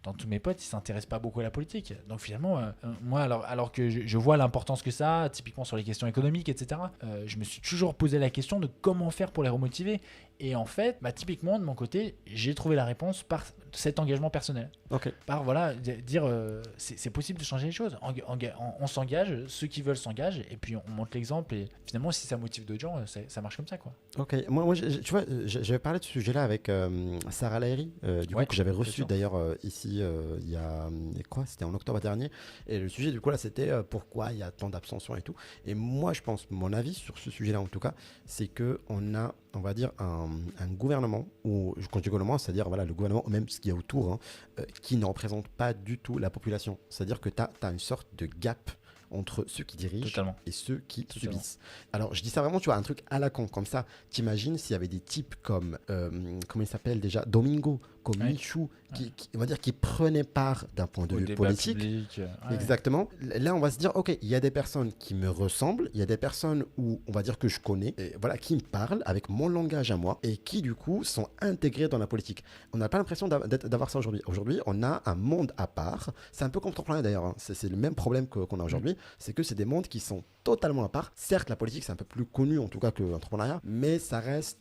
[SPEAKER 2] Dans tous mes potes, ils s'intéressent pas beaucoup à la politique. Donc finalement, moi, alors que je vois l'importance que ça a, typiquement sur les questions économiques, etc., je me suis toujours posé la question de comment faire pour les remotiver. Et en fait, typiquement, de mon côté, j'ai trouvé la réponse par cet engagement personnel.
[SPEAKER 1] Ok.
[SPEAKER 2] Par dire c'est possible de changer les choses. On s'engage, ceux qui veulent s'engagent, et puis on montre l'exemple. Et finalement, si ça motive d'autres gens, ça marche comme ça, quoi.
[SPEAKER 1] Ok, moi tu vois, j'avais parlé de ce sujet-là avec Sarah Lahiri, du
[SPEAKER 2] Ouais,
[SPEAKER 1] coup, que j'avais
[SPEAKER 2] bien
[SPEAKER 1] reçu
[SPEAKER 2] sûr.
[SPEAKER 1] d'ailleurs ici il y a quoi, c'était en octobre dernier. Et le sujet du coup là, c'était pourquoi il y a tant d'abstention et tout. Et moi, je pense, mon avis sur ce sujet-là en tout cas, c'est que on va dire un gouvernement, ou quand je dis gouvernement, c'est-à-dire voilà, le gouvernement, même ce qu'il y a autour, hein, qui ne représente pas du tout la population. C'est-à-dire que tu as une sorte de gap entre ceux qui dirigent
[SPEAKER 2] Totalement.
[SPEAKER 1] et ceux qui
[SPEAKER 2] Totalement.
[SPEAKER 1] subissent. Alors, je dis ça vraiment, tu vois, un truc à la con, comme ça. T'imagines s'il y avait des types comme, comment il s'appelle déjà, Domingo, comme
[SPEAKER 2] Ouais.
[SPEAKER 1] Michou, on va dire, qui prenaient part d'un point de
[SPEAKER 2] Au
[SPEAKER 1] vue
[SPEAKER 2] débat
[SPEAKER 1] politique.
[SPEAKER 2] public, ouais.
[SPEAKER 1] Exactement. Là, on va se dire, ok, il y a des personnes qui me ressemblent, il y a des personnes où on va dire que je connais, et voilà, qui me parlent avec mon langage à moi et qui, du coup, sont intégrés dans la politique. On n'a pas l'impression d'avoir ça aujourd'hui. Aujourd'hui, on a un monde à part. C'est un peu contemporain d'ailleurs, hein. C'est le même problème qu'on a aujourd'hui. C'est que c'est des mondes qui sont totalement à part. Certes, la politique, c'est un peu plus connu, en tout cas, que l'entrepreneuriat, mais ça reste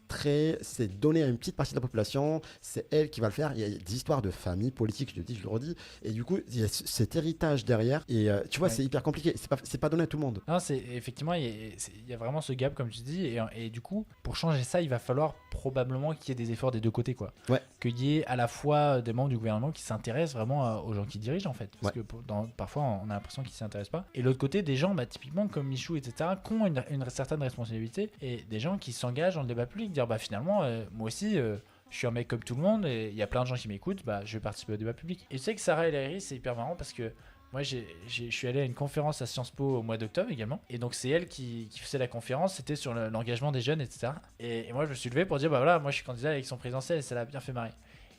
[SPEAKER 1] c'est donné à une petite partie de la population, c'est elle qui va le faire. Il y a des histoires de famille politique, je le dis, je le redis, et du coup, il y a cet héritage derrière, et tu vois,
[SPEAKER 2] Ouais.
[SPEAKER 1] c'est hyper compliqué, c'est pas donné à tout le monde.
[SPEAKER 2] Non, effectivement, il y a vraiment ce gap, comme tu dis, et du coup, pour changer ça, il va falloir probablement qu'il y ait des efforts des deux côtés, quoi.
[SPEAKER 1] Ouais.
[SPEAKER 2] Qu'il y ait à la fois des membres du gouvernement qui s'intéressent vraiment aux gens qui dirigent, en fait. Parce
[SPEAKER 1] Ouais.
[SPEAKER 2] que parfois, on a l'impression qu'ils ne s'intéressent pas. Et de l'autre côté, des gens, typiquement comme Michou, etc., qui ont une certaine responsabilité, et des gens qui s'engagent dans le débat public, dire, finalement, moi aussi, je suis un mec comme tout le monde, et il y a plein de gens qui m'écoutent, je vais participer au débat public. Et tu sais que Sarah El Haïry, c'est hyper marrant parce que moi, je suis allé à une conférence à Sciences Po au mois d'octobre également. Et donc, c'est elle qui faisait la conférence. C'était sur l'engagement des jeunes, etc. Et moi, je me suis levé pour dire, voilà, moi, je suis candidat à l'élection présidentielle et ça l'a bien fait marrer.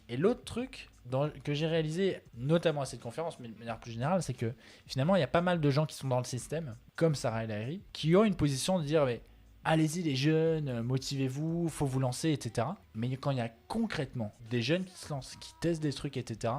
[SPEAKER 2] Et l'autre truc que j'ai réalisé, notamment à cette conférence, mais de manière plus générale, c'est que finalement, il y a pas mal de gens qui sont dans le système, comme Sarah El Haïry, qui ont une position de dire, mais allez-y les jeunes, motivez-vous, faut vous lancer, etc. Mais quand il y a concrètement des jeunes qui se lancent, qui testent des trucs, etc.,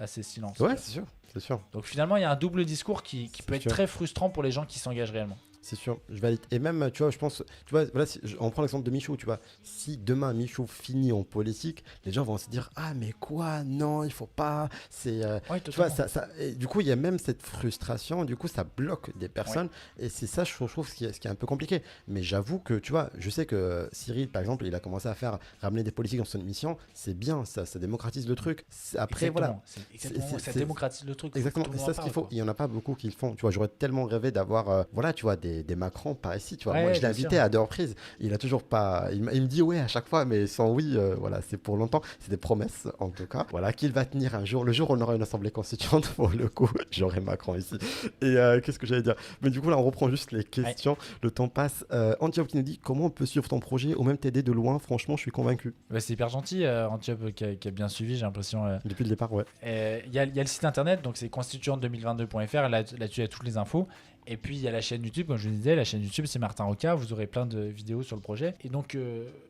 [SPEAKER 2] c'est silence.
[SPEAKER 1] Ouais, c'est sûr, c'est sûr.
[SPEAKER 2] Donc finalement, il y a un double discours qui peut être
[SPEAKER 1] sûr.
[SPEAKER 2] très frustrant pour les gens qui s'engagent réellement.
[SPEAKER 1] C'est sûr, je valide. Et même, tu vois, je pense, tu vois, voilà, on prend l'exemple de Michou, tu vois. Si demain Michou finit en politique, les gens vont se dire, ah mais quoi, non, il faut pas. C'est,
[SPEAKER 2] Ouais,
[SPEAKER 1] tu vois,
[SPEAKER 2] totalement.
[SPEAKER 1] et du coup, il y a même cette frustration. Du coup, ça bloque des personnes. Et c'est ça, je trouve, ce qui est un peu compliqué. Mais j'avoue que, tu vois, je sais que Cyril, par exemple, il a commencé à ramener des politiques dans son émission. C'est bien, ça démocratise le truc. Après,
[SPEAKER 2] Exactement.
[SPEAKER 1] voilà.
[SPEAKER 2] Ça démocratise le truc.
[SPEAKER 1] Exactement,
[SPEAKER 2] Faut que
[SPEAKER 1] et
[SPEAKER 2] tout le
[SPEAKER 1] ça
[SPEAKER 2] monde
[SPEAKER 1] ce
[SPEAKER 2] en
[SPEAKER 1] qu'il faut,
[SPEAKER 2] parle,
[SPEAKER 1] il n'y en a pas beaucoup qui le font. Tu vois, j'aurais tellement rêvé d'avoir, voilà, tu vois, des Macron par ici, tu vois.
[SPEAKER 2] Ouais,
[SPEAKER 1] Moi, je l'ai
[SPEAKER 2] bien
[SPEAKER 1] invité
[SPEAKER 2] sûr.
[SPEAKER 1] à 2 reprises, il a toujours pas, il me dit ouais à chaque fois, mais sans oui, voilà, c'est pour longtemps, c'est des promesses en tout cas. Voilà, qu'il va tenir un jour, le jour où on aura une assemblée constituante, pour le coup, j'aurai Macron ici. Et qu'est-ce que j'allais dire? Mais du coup, là, on reprend juste les questions, le temps passe. Antiope qui nous dit, comment on peut suivre ton projet ou même t'aider de loin? Franchement, je suis convaincu.
[SPEAKER 2] C'est hyper gentil, Antiope, qui a bien suivi, j'ai l'impression.
[SPEAKER 1] Depuis le départ, ouais.
[SPEAKER 2] Il y a le site internet, donc c'est constituante2022.fr, là-dessus il y a toutes les infos. Et puis il y a la chaîne YouTube, comme je vous disais, la chaîne YouTube c'est Martin Roca, vous aurez plein de vidéos sur le projet. Et donc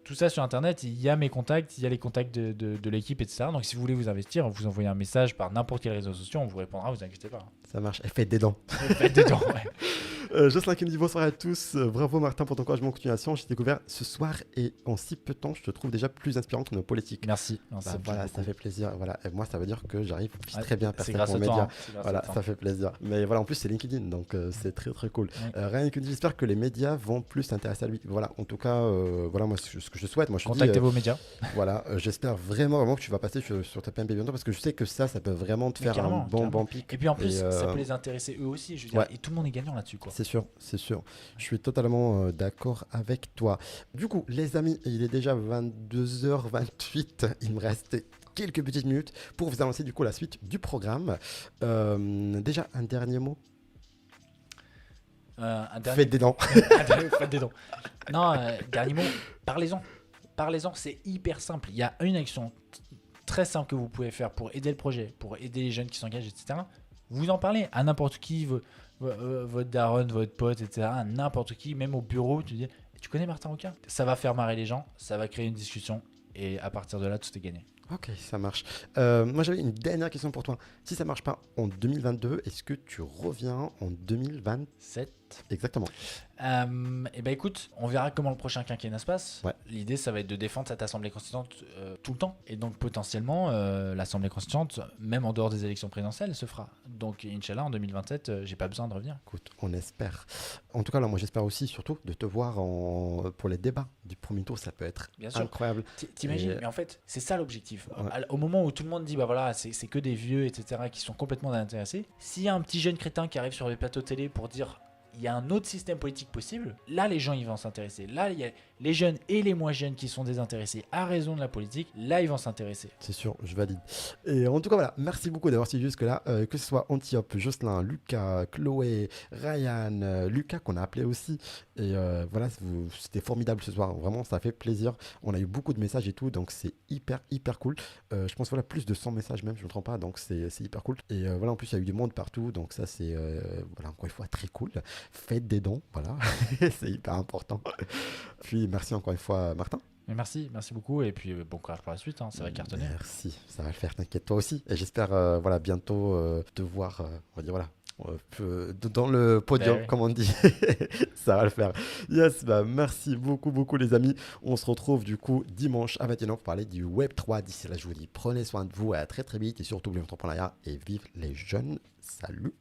[SPEAKER 2] tout ça sur internet, il y a mes contacts, il y a les contacts de l'équipe, etc. Donc si vous voulez vous investir, vous envoyez un message par n'importe quel réseau social, on vous répondra, vous inquiétez pas.
[SPEAKER 1] Ça marche, elle fait des dents.
[SPEAKER 2] Faites dedans, ouais.
[SPEAKER 1] Jocelyn qui me dit bonsoir à tous. Bravo Martin pour ton encouragement en continuation. J'ai découvert ce soir et en si peu de temps, je te trouve déjà plus inspirant que nos politiques.
[SPEAKER 2] Merci.
[SPEAKER 1] Bah,
[SPEAKER 2] Ça me
[SPEAKER 1] voilà,
[SPEAKER 2] touche
[SPEAKER 1] ça
[SPEAKER 2] beaucoup.
[SPEAKER 1] fait plaisir. Voilà. Et moi, ça veut dire que j'arrive
[SPEAKER 2] Ouais,
[SPEAKER 1] très bien à
[SPEAKER 2] c'est
[SPEAKER 1] percer
[SPEAKER 2] grâce
[SPEAKER 1] mon
[SPEAKER 2] à
[SPEAKER 1] média.
[SPEAKER 2] toi. Hein. C'est grâce
[SPEAKER 1] Voilà,
[SPEAKER 2] à toi.
[SPEAKER 1] ça fait plaisir. Mais voilà, en plus, c'est LinkedIn, donc c'est très très cool.
[SPEAKER 2] Ouais.
[SPEAKER 1] Ryan qui dit j'espère que les médias vont plus s'intéresser à lui. Voilà, en tout cas, voilà moi ce que je souhaite. Moi je te dis,
[SPEAKER 2] Contactez vos médias.
[SPEAKER 1] voilà, j'espère vraiment que tu vas passer sur ta PMP bientôt parce que je sais que ça peut vraiment te
[SPEAKER 2] Mais
[SPEAKER 1] faire
[SPEAKER 2] carrément,
[SPEAKER 1] un bon
[SPEAKER 2] carrément.
[SPEAKER 1] pic.
[SPEAKER 2] Et puis en plus,
[SPEAKER 1] Et,
[SPEAKER 2] ça peut les intéresser eux aussi. Je veux dire,
[SPEAKER 1] ouais.
[SPEAKER 2] et tout le monde est gagnant là-dessus, quoi.
[SPEAKER 1] C'est sûr, c'est sûr. Je suis totalement d'accord avec toi. Du coup, les amis, il est déjà 22h28. Il me reste quelques petites minutes pour vous annoncer du coup la suite du programme. Déjà, un dernier mot.
[SPEAKER 2] Un dernier...
[SPEAKER 1] Faites des dents.
[SPEAKER 2] Faites des dons. Non, dernier mot, parlez-en. Parlez-en, c'est hyper simple. Il y a une action très simple que vous pouvez faire pour aider le projet, pour aider les jeunes qui s'engagent, etc. Vous en parlez à n'importe qui, votre daronne, votre pote, etc. À n'importe qui, même au bureau, tu dis, tu connais Martin Roca? Ça va faire marrer les gens, ça va créer une discussion et à partir de là, tout est gagné.
[SPEAKER 1] Ok, ça marche. Moi, j'avais une dernière question pour toi. Si ça marche pas en 2022, est-ce que tu reviens en 2027? Exactement.
[SPEAKER 2] Et ben écoute, on verra comment le prochain quinquennat se passe.
[SPEAKER 1] Ouais.
[SPEAKER 2] L'idée, ça va être de défendre cette assemblée constituante tout le temps. Et donc potentiellement, l'assemblée constituante, même en dehors des élections présidentielles, se fera. Donc Inch'Allah, en 2027, j'ai pas besoin de revenir.
[SPEAKER 1] Écoute, on espère. En tout cas, là, moi, j'espère aussi, surtout, de te voir pour les débats du premier tour. Ça peut être
[SPEAKER 2] Bien sûr.
[SPEAKER 1] incroyable.
[SPEAKER 2] T'imagines,
[SPEAKER 1] Et-
[SPEAKER 2] mais en fait, c'est ça l'objectif.
[SPEAKER 1] Ouais.
[SPEAKER 2] Au moment où tout le monde dit, bah voilà, c'est que des vieux, etc., qui sont complètement intéressés, s'il y a un petit jeune crétin qui arrive sur les plateaux télé pour dire, il y a un autre système politique possible, là, les gens, ils vont s'intéresser. Là, il y a les jeunes et les moins jeunes qui sont désintéressés à raison de la politique, là, ils vont s'intéresser.
[SPEAKER 1] C'est sûr, je valide. Et en tout cas, voilà, merci beaucoup d'avoir suivi jusque-là. Que ce soit Antiope, Jocelyn, Lucas, Chloé, Ryan, Lucas qu'on a appelé aussi. Et voilà, c'était formidable ce soir. Vraiment, ça fait plaisir. On a eu beaucoup de messages et tout, donc c'est hyper cool. Je pense voilà, plus de 100 messages même, je ne me trompe pas, donc c'est hyper cool. Et voilà, en plus, il y a eu du monde partout, donc ça, c'est voilà, encore une fois très cool. Faites des dons, voilà, c'est hyper important. Puis merci encore une fois, Martin.
[SPEAKER 2] Mais merci beaucoup, et puis bon courage pour la suite, hein, ça va cartonner.
[SPEAKER 1] Merci, ça va le faire, t'inquiète toi aussi. Et j'espère voilà, bientôt te voir, on va dire voilà, dans le podium,
[SPEAKER 2] Ben oui.
[SPEAKER 1] comme on dit. Ça va le faire. Yes, bah merci beaucoup les amis. On se retrouve du coup dimanche à 21h pour parler du Web3. D'ici là, je vous dis, prenez soin de vous, à très vite. Et surtout, l'entrepreneuriat et vive les jeunes. Salut.